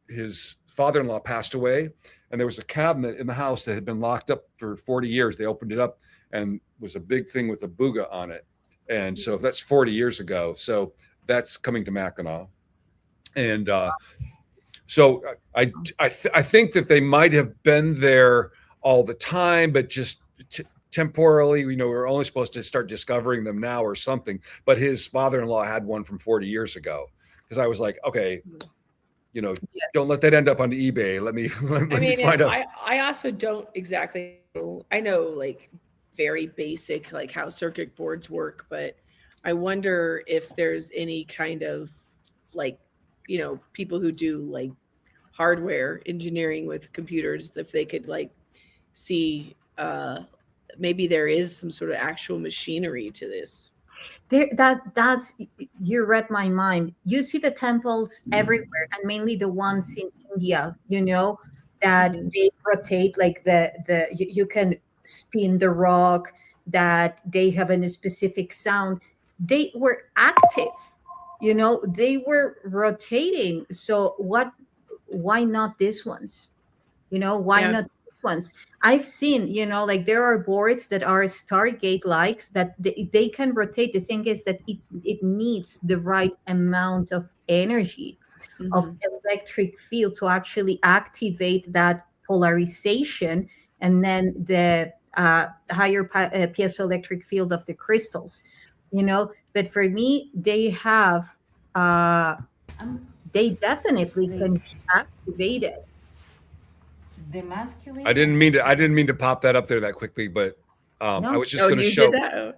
his father-in-law passed away, and there was a cabinet in the house that had been locked up for 40 years. They opened it up and was a big thing with a Booga on it. And so that's 40 years ago. So that's coming to Mackinaw. And so I think that they might have been there all the time, but just temporarily, we're only supposed to start discovering them now or something. But his father-in-law had one from 40 years ago, because I was like, okay, Yes. don't let that end up on eBay. Let me find out. I also don't exactly know. I know like very basic like how circuit boards work, but I wonder if there's any kind of like, people who do like hardware engineering with computers, if they could like see maybe there is some sort of actual machinery to this. That's you read my mind. You see the temples everywhere, and mainly the ones in India. That Mhm. they rotate like you can spin the rock. That they have a specific sound. They were active. They were rotating. So what? Why not these ones? Why Yeah. not these ones? I've seen, like there are boards that are Stargate likes that they can rotate. The thing is that it needs the right amount of energy, of Mhm. electric field to actually activate that polarization, and then the higher piezoelectric field of the crystals. But for me, uh, they definitely can be activated. The I masculine. didn't mean to. I didn't mean to pop that up there that quickly, but I No. was just Oh, going to you did show. that? Oh.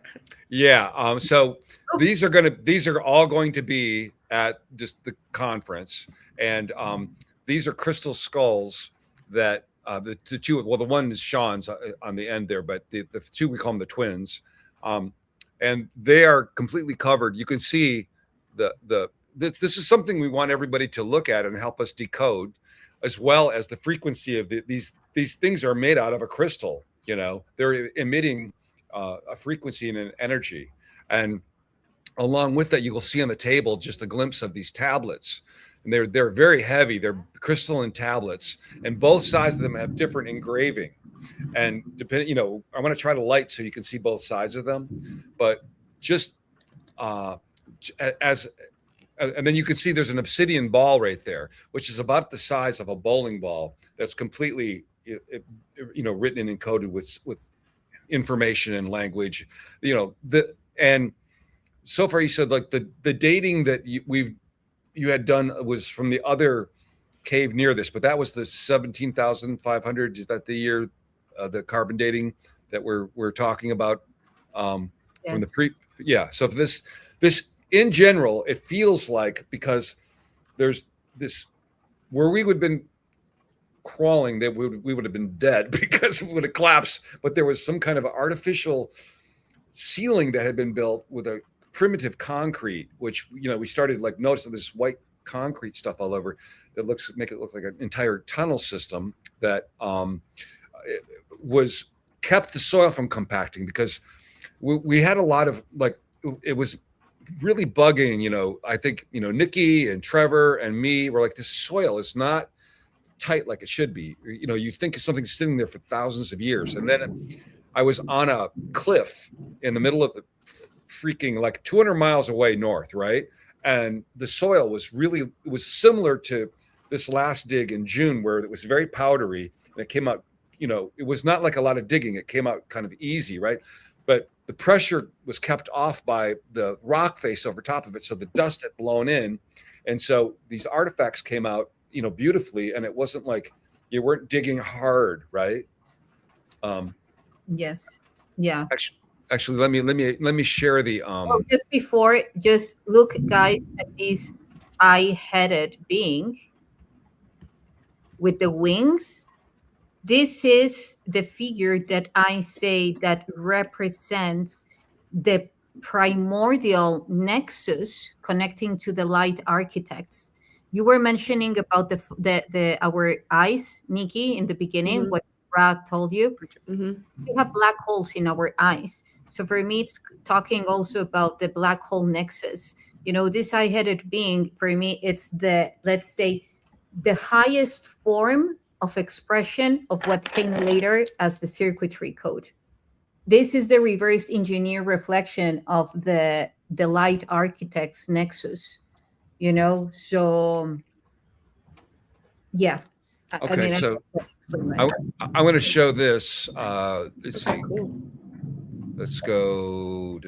Yeah. So these Oops. are all going to be at just the conference, and these are crystal skulls that the two. Well, the one is Sean's on the end there, but the two, we call them the twins. and they are completely covered. You can see this is something we want everybody to look at and help us decode, as well as the frequency of these things are made out of a crystal. You know, they're emitting a frequency and an energy, and along with that, you will see on the table just a glimpse of these tablets, and they're very heavy. They're crystalline tablets, and both sides of them have different engraving. And depending, you know, I want to try to light so you can see both sides of them, but just as and then you can see there's an obsidian ball right there, which is about the size of a bowling ball. That's completely, you know, written and encoded with information and language. You know, and so far you said like the dating that you had done was from the other cave near this, but that was the 17,500. Is that the year, the carbon dating that we're talking about? From the yeah. So if this in general, it feels like, because there's this where we would have been crawling, that we would have been dead because it would have collapsed. But there was some kind of artificial ceiling that had been built with a primitive concrete, which, you know, we started like noticing this white concrete stuff all over that make it look like an entire tunnel system that was kept the soil from compacting, because we had a lot of, like, it was really bugging, you know. I think, you know, Nikki and Trevor and me were like, this soil is not tight like it should be. You know, you think something's sitting there for thousands of years. And then I was on a cliff in the middle of the freaking, like 200 miles away north, right? And the soil was similar to this last dig in June, where it was very powdery and it came out, you know, it was not like a lot of digging. It came out kind of easy, right? But the pressure was kept off by the rock face over top of it. So the dust had blown in. And so these artifacts came out, you know, beautifully. And it wasn't like you weren't digging hard, right? Yes. Yeah. Actually, let me share the Well, just before, just look, guys, at this eye-headed being with the wings. This is the figure that I say that represents the primordial nexus connecting to the light architects. You were mentioning about the our eyes, Nikki, in the beginning, what Brad told you. We have black holes in our eyes. So for me, it's talking also about the black hole nexus. You know, this eye-headed being, for me, it's let's say, the highest form of expression of what came later as the circuitry code. This is the reverse engineer reflection of the light architect's nexus, you know? So, yeah. Okay, I mean, so I'm going to show this. Let's see. Let's go.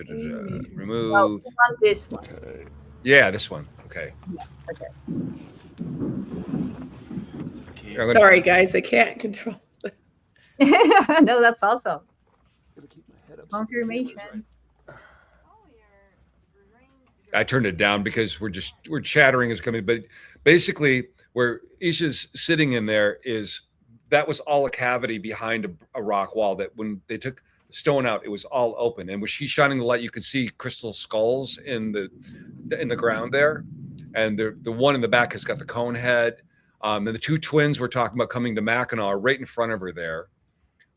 Remove. So, this one. Yeah, this one. Okay. Yeah, okay. Sorry, guys, I can't control it. No, that's awesome. Confirmations. I turned it down because we're chattering is coming, but basically where YssaH's sitting in there that was all a cavity behind a rock wall that when they took stone out, it was all open. And when she's shining the light, you can see crystal skulls in the ground there. And the one in the back has got the cone head. And the two twins we're talking about coming to Mackinaw are right in front of her there.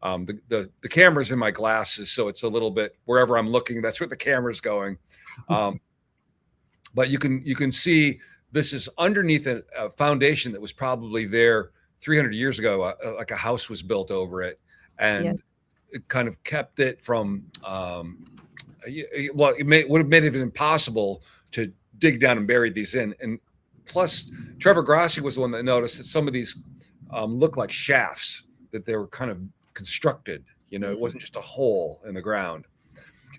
The camera's in my glasses, so it's a little bit wherever I'm looking, that's where the camera's going. But you can see this is underneath a foundation that was probably there 300 years ago. Like a house was built over it, and it kind of kept it from. Well, it would have made it impossible to dig down and bury these in. And plus, Trevor Grassi was the one that noticed that some of these look like shafts, that they were kind of constructed. You know, it wasn't just a hole in the ground.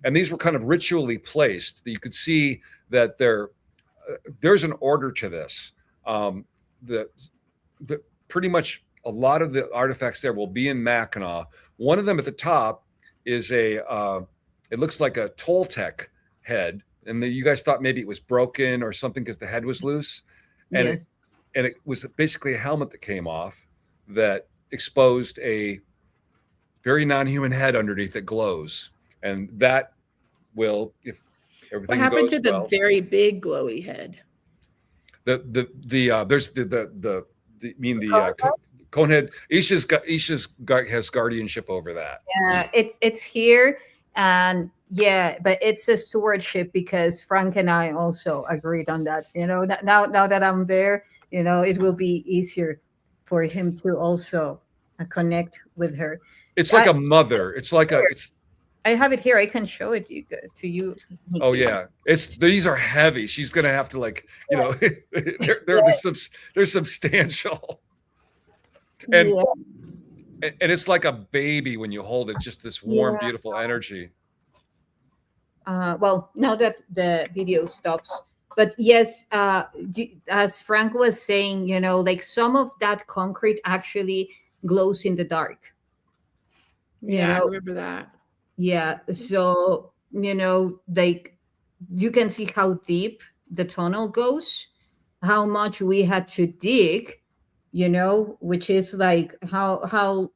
And these were kind of ritually placed. You could see that there's an order to this. Pretty much a lot of the artifacts there will be in Mackinaw. One of them at the top is it looks like a Toltec head. And you guys thought maybe it was broken or something because the head was loose. And it was basically a helmet that came off that exposed a very non-human head underneath that glows. And that will, if What everything happened to goes the well. very big glowy head? There's the I mean the Conehead. Isha's has guardianship over that. Yeah, it's here, and yeah, but it's a stewardship because Frank and I also agreed on that. Now that I'm there, it will be easier for him to also connect with her. It's like I a mother. It's like a here. it's I have it here. I can show it to you, Oh Nikki. yeah, these are heavy. She's gonna have to they're substantial, and Yeah, and it's like a baby when you hold it. Just this warm, yeah. beautiful energy. Well, now that the video stops, but yes, as Frank was saying, like some of that concrete actually glows in the dark. You Yeah, I know, remember that. yeah. So like you can see how deep the tunnel goes, how much we had to dig. Which is like how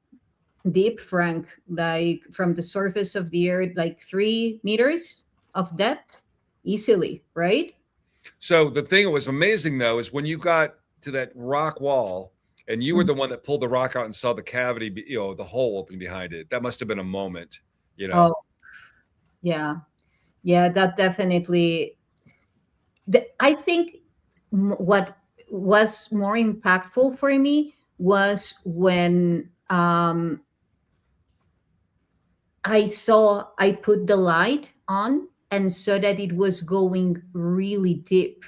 deep, Frank, like from the surface of the earth, like 3 meters of depth easily, right? So the thing that was amazing though is when you got to that rock wall, and you were Mhm. the one that pulled the rock out and saw the cavity, the hole open behind it. That must have been a moment. Oh, yeah. Yeah, that definitely. I think what was more impactful for me was when I put the light on and saw that it was going really deep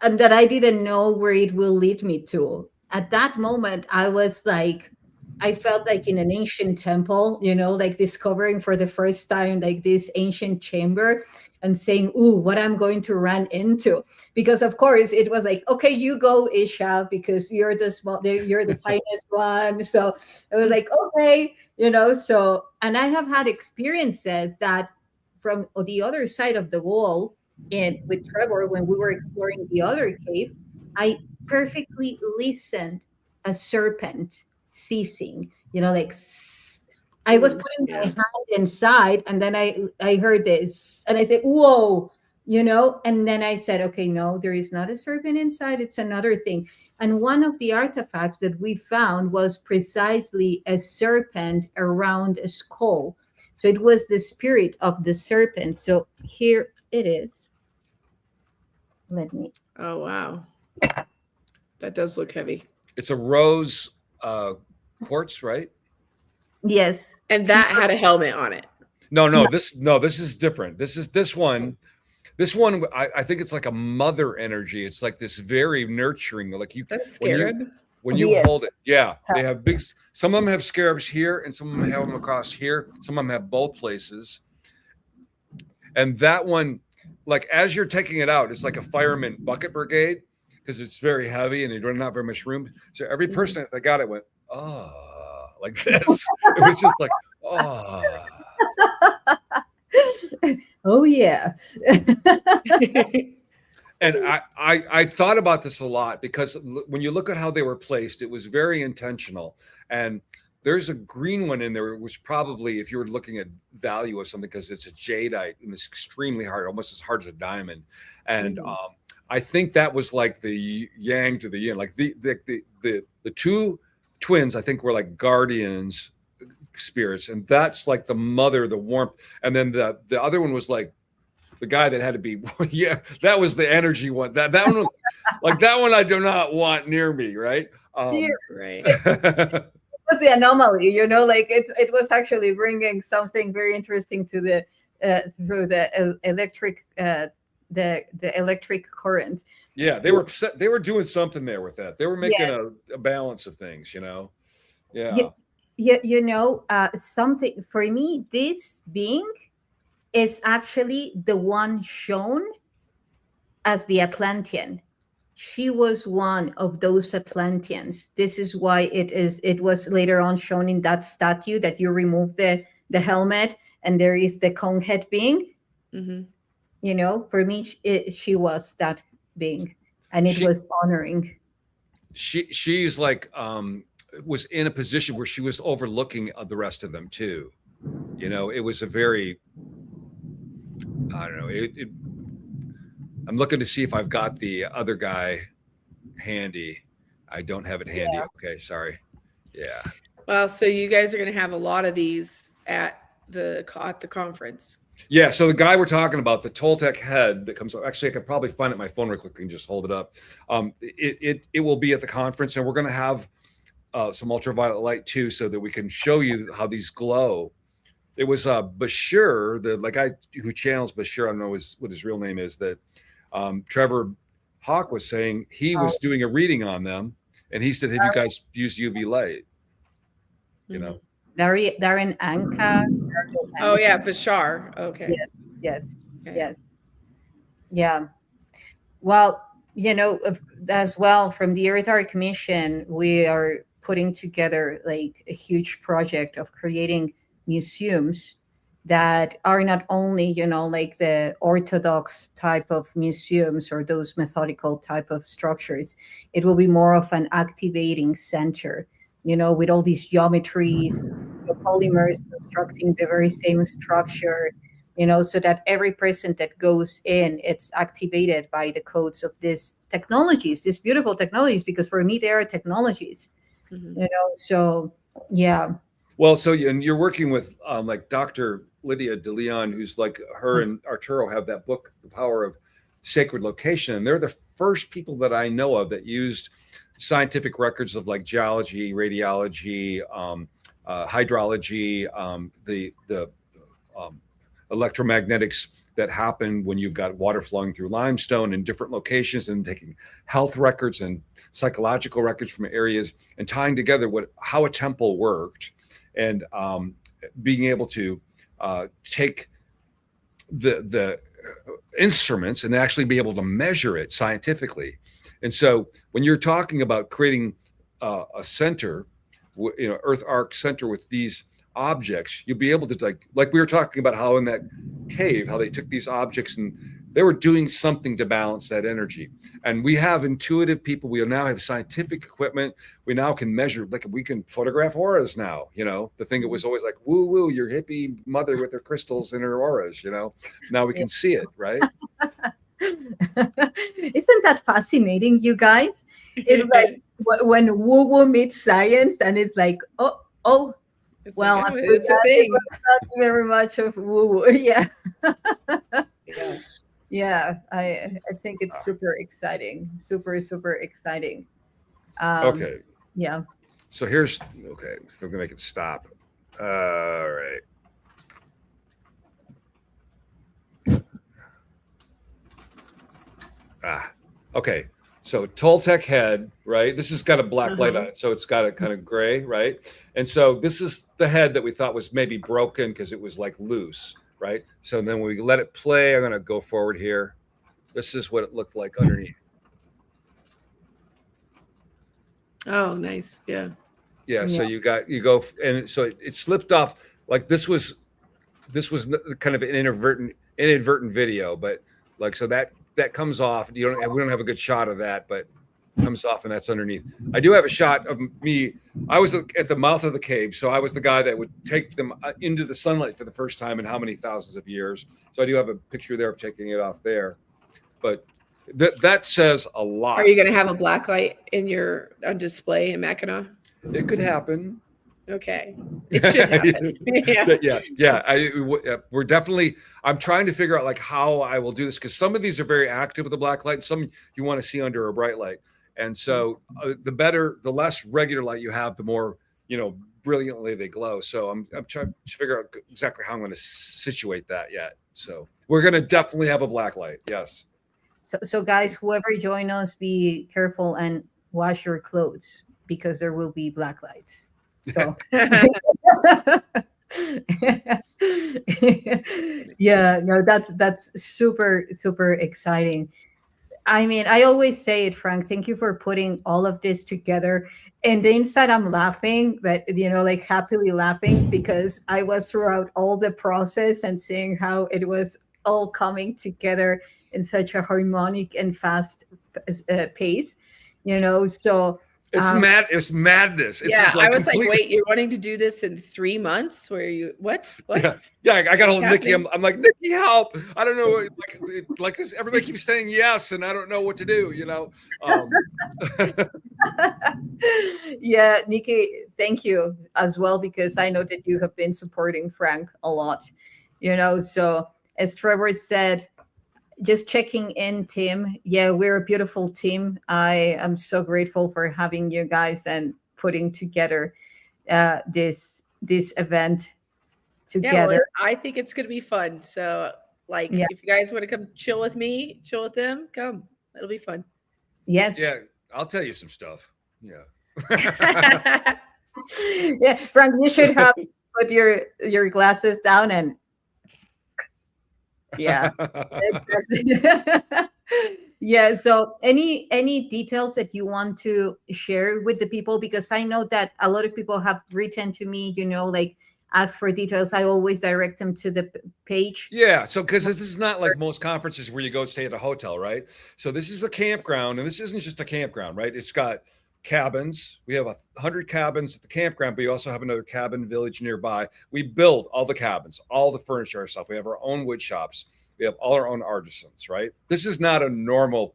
and that I didn't know where it will lead me to. At that moment, I was like, I felt like in an ancient temple, like discovering for the first time like this ancient chamber and saying, "Ooh, what I'm going to run into." Because of course it was like, "Okay, you go, Isha, because you're the tiniest one." So it was like, "Okay, So, and I have had experiences that from the other side of the wall and with Trevor, when we were exploring the other cave, I perfectly listened a serpent ceasing, like I was putting my Yeah. hand inside and then I heard this and I said, "Whoa," and then I said, "Okay, no, there is not a serpent inside. It's another thing." And one of the artifacts that we found was precisely a serpent around a skull. So it was the spirit of the serpent. So here it is. Let me. Oh wow, that does look heavy. It's a rose quartz, right? Yes. And that had a helmet on it. No, this is different. This one. This one, I think it's like a mother energy. It's like this very nurturing. Like Is that a when you scarab? when you Yes. hold it, yeah, they have big. Some of them have scarabs here, and some of them have them across here. Some of them have both places. And that one, like as you're taking it out, it's like a fireman bucket brigade because it's very heavy and they don't have very much room. So every person as they got it went, oh, like this. It was just like, oh. Oh yeah. And I thought about this a lot because when you look at how they were placed, it was very intentional. And there's a green one in there, which probably, if you were looking at value of something, because it's a jadeite and it's extremely hard, almost as hard as a diamond. And I think that was like the yang to the yin, like the two twins, I think were like guardians spirits, and that's like the mother, the warmth, and then the other one was like the guy that had to be yeah, that was the energy one. That one, like that one I do not want near me, right? Yeah. Right. It was the anomaly, like it was actually bringing something very interesting to the through the electric the electric current. Yeah, they were doing something there with that. They were making Yes. a balance of things, Yeah. Something for me, this being is actually the one shown as the Atlantean. She was one of those Atlanteans. This is why it was later on shown in that statue that you remove the helmet and there is the cone head being. For me, she was that being, and it She was honoring. she's like was in a position where she was overlooking the rest of them too. It was a very I don't know. I'm looking to see if I've got the other guy handy. I don't have it handy. Yeah. Okay, sorry. Yeah. Well, so you guys are going to have a lot of these at the conference. Yeah, so the guy we're talking about, the Toltec head that comes up. Actually, I could probably find it on my phone real quickly and just hold it up. It will be at the conference, and we're going to have some ultraviolet light too, so that we can show you how these glow. It was Bashir, the guy who channels Bashir. I don't know what his real name is. That Trevor Hawk was saying he was doing a reading on them, and he said, "Have you guys used UV light?" You know. Darren Anka. Oh yeah, Bashar. Okay. Yes. Okay. Yes. Yeah. Well, as well from the Earth Hour Commission, we are putting together like a huge project of creating museums that are not only, like the orthodox type of museums or those methodical type of structures. It will be more of an activating center, with all these geometries, the polymers constructing the very same structure, so that every person that goes in, it's activated by the codes of these technologies, these beautiful technologies, because for me, they are technologies, so yeah. Well, so and you're working with like Dr. Lydia DeLeon, who's like her Yes. and Arturo have that book, The Power of Sacred Location. And they're the first people that I know of that used scientific records of like geology, radiology, hydrology, the electromagnetics that happen when you've got water flowing through limestone in different locations, and taking health records and psychological records from areas and tying together how a temple worked, and being able to take the instruments and actually be able to measure it scientifically. And so when you're talking about creating a center, Earth Arc Center with these objects, you'll be able to like we were talking about how in that cave, how they took these objects and they were doing something to balance that energy. And we have intuitive people. We now have scientific equipment. We now can measure, like we can photograph auras now, the thing that was always like, woo, woo, your hippie mother with her crystals in her auras, now we can see it, right? Isn't that fascinating, you guys? It's like when woo woo meets science, and it's like, oh, It's well, like, it's a thing. Not very much of woo woo. Yeah. Yeah. Yeah, I think it's super exciting, super exciting. Okay. Yeah. So here's, okay, if we're gonna make it stop. All right. Okay. So Toltec head, right? This has got a black light on it, so it's got a kind of gray, right? And so this is the head that we thought was maybe broken because it was like loose, right? So then when we let it play, I'm gonna go forward here. This is what it looked like underneath. Oh, nice. Yeah. Yeah. So you go, and so it slipped off. Like this was kind of an inadvertent video, but like so that comes off. We don't have a good shot of that, but comes off, and that's underneath. I do have a shot of me. I was at the mouth of the cave, so I was the guy that would take them into the sunlight for the first time in how many thousands of years. So I do have a picture there of taking it off there, but that says a lot. Are you going to have a black light in your display in Mackinaw? It could happen. Okay. It should happen. Yeah. We're definitely, I'm trying to figure out like how I will do this, because some of these are very active with the black light, and some you want to see under a bright light. And so the less regular light you have, the more, brilliantly they glow. So I'm trying to figure out exactly how I'm going to situate that yet. So we're going to definitely have a black light. Yes. So guys, whoever join us, be careful and wash your clothes, because there will be black lights. So yeah, no, that's super exciting. I mean, I always say it, Frank, thank you for putting all of this together. And the inside I'm laughing, but like happily laughing, because I was throughout all the process and seeing how it was all coming together in such a harmonic and fast pace, so It's mad. It's madness. It's yeah, like I was like, wait, you're wanting to do this in 3 months? Where you what? Yeah. I got a hold of Nikki. I'm like, Nikki, help! I don't know. Like this, everybody keeps saying yes, and I don't know what to do. Yeah, Nikki, thank you as well, because I know that you have been supporting Frank a lot. So as Trevor said, just checking in, Tim. Yeah, we're a beautiful team. I am so grateful for having you guys and putting together this event together. Yeah, well, I think it's going to be fun. So, like, if you guys want to come chill with me, chill with them, come. It'll be fun. Yes. Yeah, I'll tell you some stuff. Yeah. Yeah, Frank, you should have put your glasses down and yeah. Yeah, so any details that you want to share with the people, because I know that a lot of people have written to me, like ask for details. I always direct them to the page. Yeah, so because this is not like most conferences where you go stay at a hotel, right? So this is a campground, and this isn't just a campground, right? It's got cabins. We have 100 cabins at the campground, but we also have another cabin village nearby. We build all the cabins, all the furniture ourselves. We have our own wood shops. We have all our own artisans, right? This is not a normal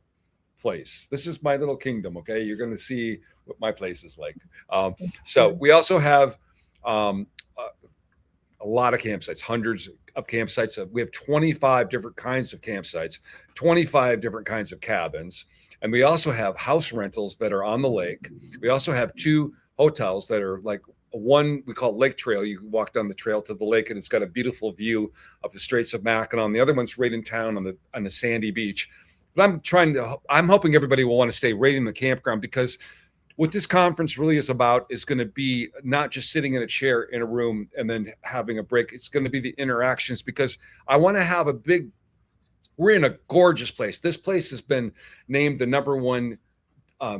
place. This is my little kingdom, okay? You're going to see what my place is like. So we also have a lot of campsites, hundreds of campsites. We have 25 different kinds of campsites, 25 different kinds of cabins. And we also have house rentals that are on the lake. We also have 2 hotels that are like one we call Lake Trail. You can walk down the trail to the lake, and it's got a beautiful view of the Straits of Mackinaw. And the other one's right in town on the sandy beach. But I'm hoping everybody will want to stay right in the campground, because what this conference really is about is going to be not just sitting in a chair in a room and then having a break. It's going to be the interactions, because I want to have we're in a gorgeous place. This place has been named the #1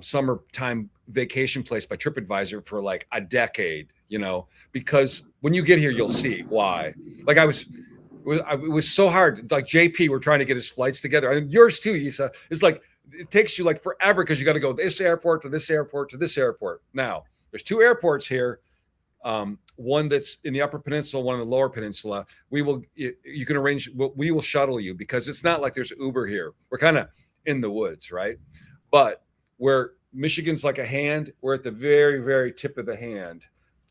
summertime vacation place by TripAdvisor for like a decade, because when you get here, you'll see why. Like it was so hard. Like JP, we're trying to get his flights together. And yours too, YssaH. It's like, it takes you like forever, because you got to go this airport to this airport to this airport. Now there's 2 airports here. One that's in the Upper Peninsula, one in the Lower Peninsula. You can arrange, we will shuttle you, because it's not like there's Uber here. We're kind of in the woods, right? But where Michigan's like a hand, we're at the very, very tip of the hand.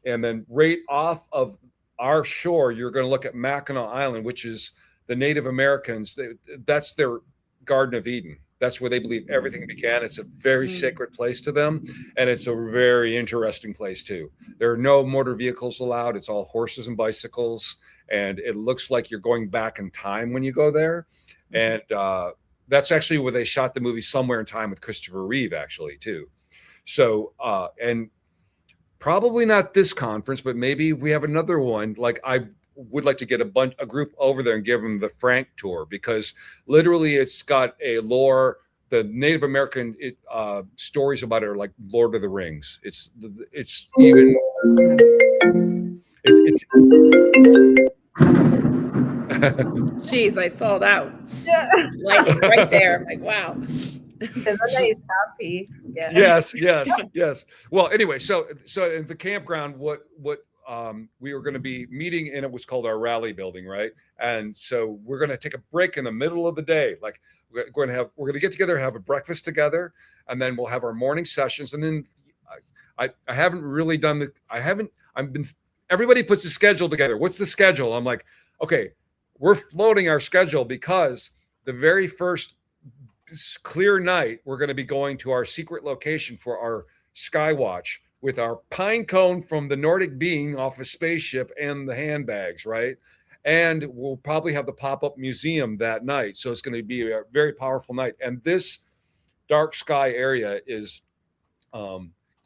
And then right off of our shore, you're going to look at Mackinaw Island, which is the Native Americans. That's their Garden of Eden. That's where they believe everything began. It's a very sacred place to them. And it's a very interesting place too. There are no motor vehicles allowed. It's all horses and bicycles. And it looks like you're going back in time when you go there. And that's actually where they shot the movie Somewhere in Time with Christopher Reeve, actually, too. So, and probably not this conference, but maybe we have another one. Like, I would like to get a group over there and give them the Frank tour, because literally it's got a lore. The Native American stories about it are like Lord of the Rings. It's even it's Jeez, I saw that light right there. I'm like, wow. So is happy. Yeah. Yes. Well, anyway, so in the campground, what we were going to be meeting in, it was called our rally building, right? And so we're going to take a break in the middle of the day. Like we're going to get together, have a breakfast together, and then we'll have our morning sessions. And then I haven't really done everybody puts a schedule together. What's the schedule? I'm like, okay, we're floating our schedule, because the very first clear night, we're going to be going to our secret location for our sky watch, with our pine cone from the Nordic being off a spaceship and the handbags, right? And we'll probably have the pop-up museum that night. So it's going to be a very powerful night. And this dark sky area is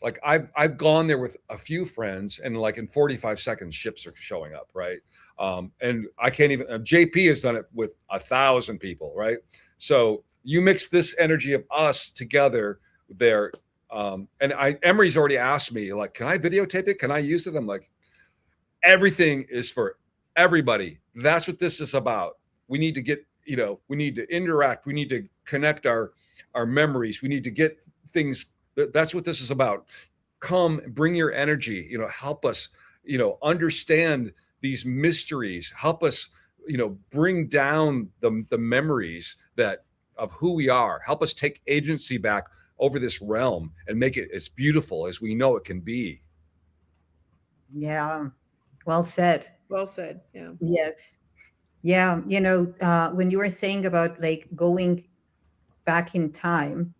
like I've gone there with a few friends, and like in 45 seconds, ships are showing up, right? And I can't even, JP has done it with 1,000 people, right? So you mix this energy of us together there. And Emery's already asked me, like, can I videotape it? Can I use it? I'm like, everything is for everybody. That's what this is about. We need to get, we need to interact. We need to connect our memories. We need to get things That's what this is about. Come, bring your energy, help us, understand these mysteries, help us, bring down the memories of who we are, help us take agency back over this realm and make it as beautiful as we know it can be. Yeah. Well said. Well said. Yeah. Yes. Yeah. When you were saying about like going back in time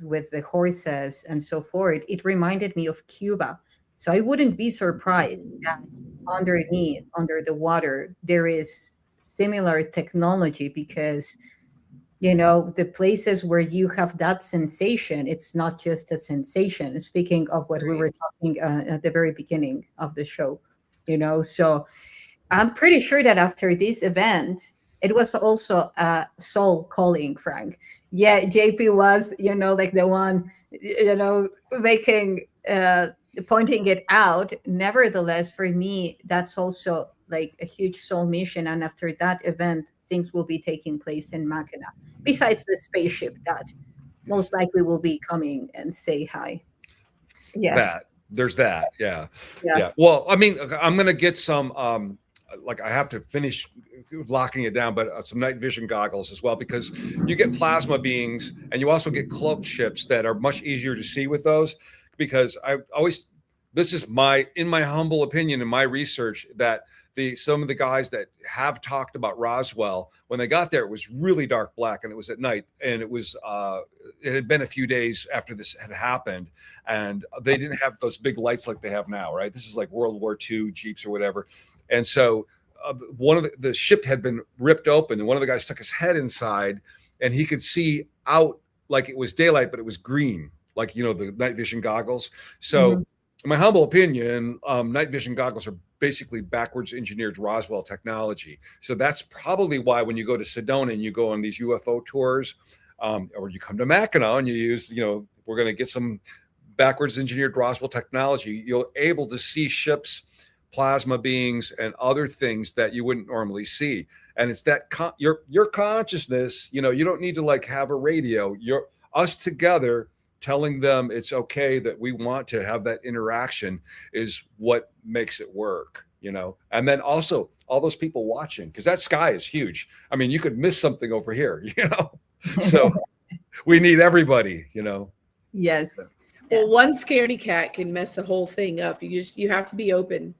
with the horses and so forth, it reminded me of Cuba. So I wouldn't be surprised that underneath, under the water, there is similar technology because, the places where you have that sensation, it's not just a sensation. Speaking of what we Right. were talking at the very beginning of the show, so I'm pretty sure that after this event, it was also soul calling, Frank. Yeah, JP was, like the one, making, pointing it out. Nevertheless, for me, that's also like a huge soul mission. And after that event, things will be taking place in Mackinaw, besides the spaceship that most likely will be coming and say hi. Yeah. There's that. Yeah. Yeah. Yeah. Well, I mean, I'm going to get some, like I have to finish locking it down, but some night vision goggles as well, because you get plasma beings and you also get cloaked ships that are much easier to see with those. Because this is in my humble opinion, in my research, that some of the guys that have talked about Roswell, when they got there, it was really dark black and it was at night, and it had been a few days after this had happened, and they didn't have those big lights like they have now, right? This is like World War II Jeeps or whatever. And so one of the ship had been ripped open, and one of the guys stuck his head inside, and he could see out like it was daylight, but it was green, like, the night vision goggles. So in my humble opinion, night vision goggles are basically backwards engineered Roswell technology. So that's probably why when you go to Sedona and you go on these UFO tours, or you come to Mackinaw and you use, we're going to get some backwards engineered Roswell technology, you're able to see ships, plasma beings, and other things that you wouldn't normally see. And it's that your consciousness, you don't need to like have a radio. You're us together telling them it's okay, that we want to have that interaction, is what makes it work, and then also all those people watching, because that sky is huge. I mean, you could miss something over here, so we need everybody, Yes. Well, one scaredy cat can mess the whole thing up. You have to be open.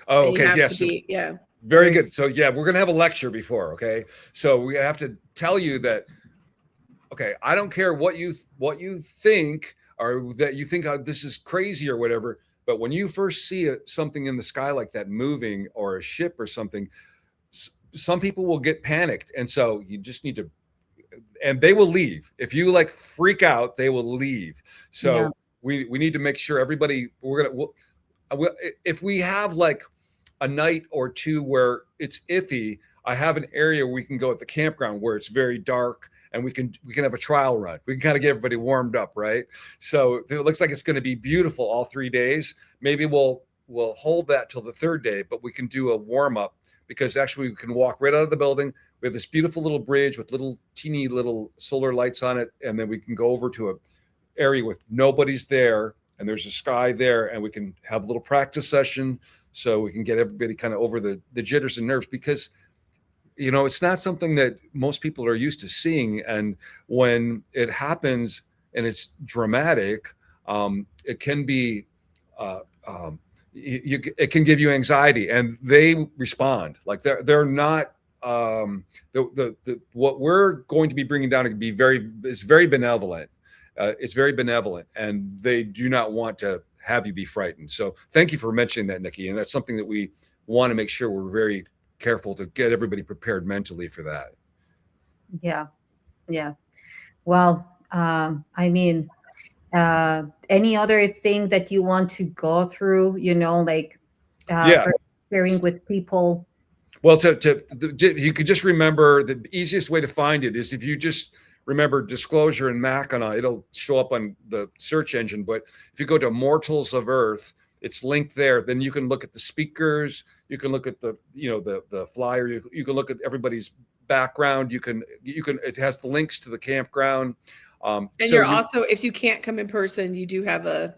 Oh, okay. Yes. Yeah. Very good. So yeah, we're going to have a lecture before. Okay. So we have to tell you that, okay, I don't care what you think, or that you think this is crazy or whatever, but when you first see something in the sky like that moving, or a ship or something, some people will get panicked. And so you just need to, and they will leave. If you like freak out, they will leave. So yeah. we need to make sure everybody, if we have like a night or two where it's iffy, I have an area where we can go at the campground where it's very dark, and we can have a trial run. We can kind of get everybody warmed up, right? So it looks like it's going to be beautiful all 3 days. Maybe we'll hold that till the third day, but we can do a warm up, because actually we can walk right out of the building. We have this beautiful little bridge with teeny little solar lights on it, and then we can go over to a area with nobody's there, and there's a sky there, and we can have a little practice session, so we can get everybody kind of over the jitters and nerves, because it's not something that most people are used to seeing. And when it happens and it's dramatic, it can be, it can give you anxiety, and they respond. Like they're not, what we're going to be bringing down can be it's very benevolent. It's very benevolent, and they do not want to have you be frightened. So thank you for mentioning that, Nikki. And that's something that we want to make sure we're very careful to get everybody prepared mentally for that. Yeah. Well, I mean, any other thing that you want to go through, like sharing with people? Well, you could just remember the easiest way to find it is if you just remember disclosure in Mackinaw. It'll show up on the search engine. But if you go to Mortals of Earth, it's linked there. Then you can look at the speakers. You can look at the flyer. You can look at everybody's background. You can. It has the links to the campground. And So you're you also, if you can't come in person, you do have a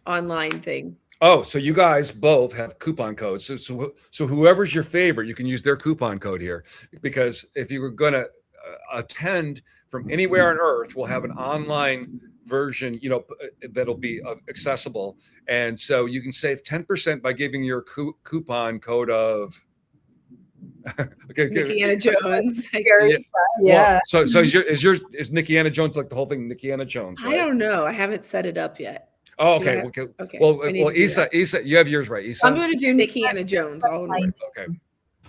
online thing. Oh, so you guys both have coupon codes. So whoever's your favorite, you can use their coupon code here. Because if you were going to attend from anywhere on Earth, we'll have an online version, that'll be accessible. And so you can save 10% by giving your coupon code of. Okay, Nikkiana Jones. yeah. Well, Yeah. so is Nikkiana Jones like the whole thing? Nikkiana Jones, I right? don't know. I haven't set it up yet. Oh, Do I okay. have? Okay. Okay. Well, I need to do that. YssaH, you have yours right. I'm YssaH. going to do Nikkiana Jones all in one. Okay.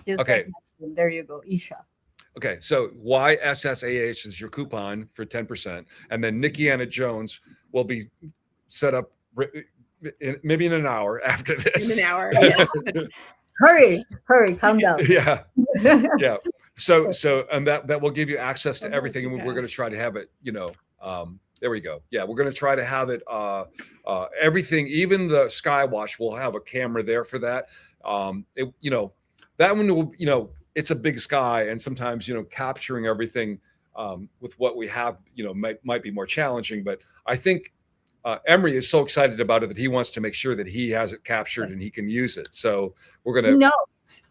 Just Okay. like my name. There you go, Isha. Okay, so YssaH is your coupon for 10%, and then Nikkiana Jones will be set up maybe in an hour after this. In an hour. Hurry, calm down. Yeah, yeah. So and that will give you access to everything, and we're going to try to have it. There we go. Yeah, we're going to try to have it. Everything, even the Skywatch, will have a camera there for that. That one will. It's a big sky, and sometimes capturing everything with what we have might be more challenging. But I think Emery is so excited about it that he wants to make sure that he has it captured and he can use it. So we're gonna.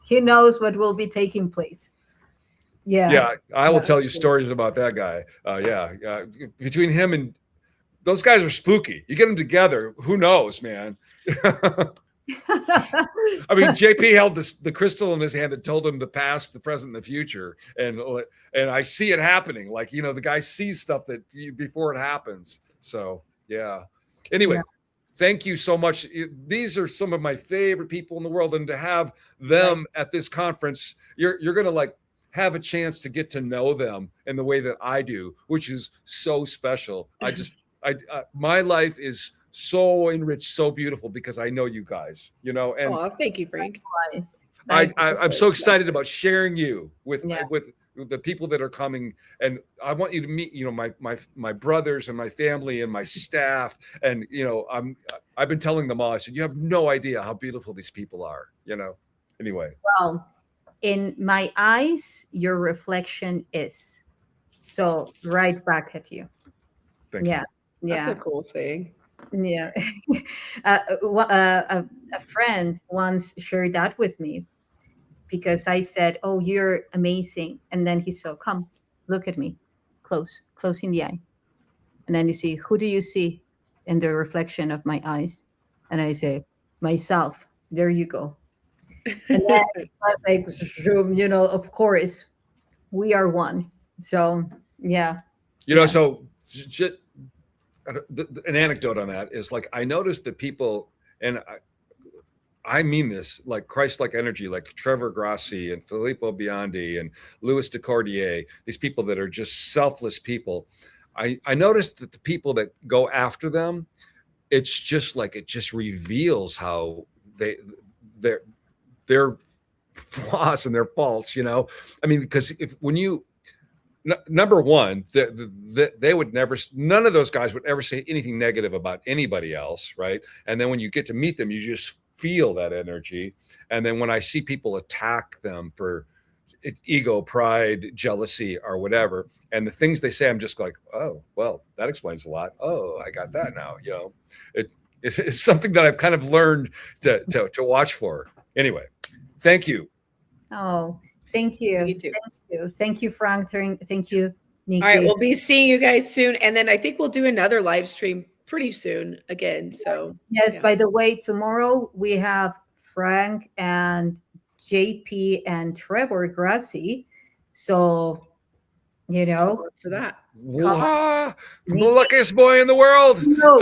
He knows what will be taking place. Yeah, I will tell you stories about that guy. Between him and those guys are spooky. You get them together, who knows, man. I mean, JP held the crystal in his hand that told him the past, the present, and the future, and I see it happening. Like the guy sees stuff that before it happens. So yeah. Anyway, thank you so much. These are some of my favorite people in the world, and to have them at this conference, you're gonna have a chance to get to know them in the way that I do, which is so special. My life is so enriched, so beautiful because I know you guys, and thank you, Frank. I'm so excited about sharing you with the people that are coming, and I want you to meet, my brothers and my family and my staff, and I've been telling them all. I said, you have no idea how beautiful these people are, Anyway. Well, in my eyes, your reflection is so right back at you. Thank you. That's a cool saying. Yeah. A friend once shared that with me because I said, "Oh, you're amazing," and then he said, "Come, look at me, close in the eye," and then you see, who do you see in the reflection of my eyes? And I say, myself. There you go. And then I was like, of course, we are one. So yeah. So just, an anecdote on that is I noticed that people, and I mean this, like Christ-like energy, like Trevor Grassi and Filippo Biondi and Louis de Cordier, these people that are just selfless people. I noticed that the people that go after them, it's just it just reveals how their flaws and their faults, I mean, because when you number one, they would never, none of those guys would ever say anything negative about anybody else, right? And then when you get to meet them, you just feel that energy. And then when I see people attack them for ego, pride, jealousy, or whatever, and the things they say, I'm just like, oh, well, that explains a lot. Oh, I got that now. It's something that I've kind of learned to watch for. Anyway, thank you. Oh, thank you. Me too. Thank you, Frank. Thank you, Nikki. All right, we'll be seeing you guys soon, and then I think we'll do another live stream pretty soon again. So yes. By the way, tomorrow we have Frank and JP and Trevor Grassi. So for that. Wow, I'm the luckiest boy in the world. No,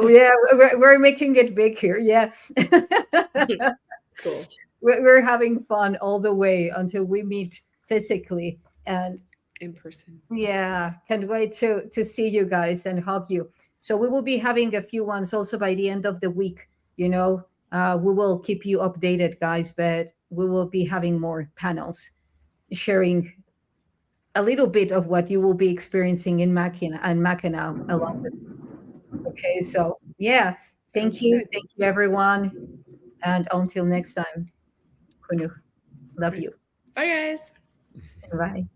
yeah, we're making it big here. Yeah. Cool. We're having fun all the way until we meet physically and in person. Yeah, can't wait to see you guys and hug you. So we will be having a few ones also by the end of the week. We will keep you updated, guys, but we will be having more panels sharing a little bit of what you will be experiencing in Mackinaw along with us. Okay, so yeah, thank you everyone, and until next time. HUNUH. Love you. Bye, guys. Bye.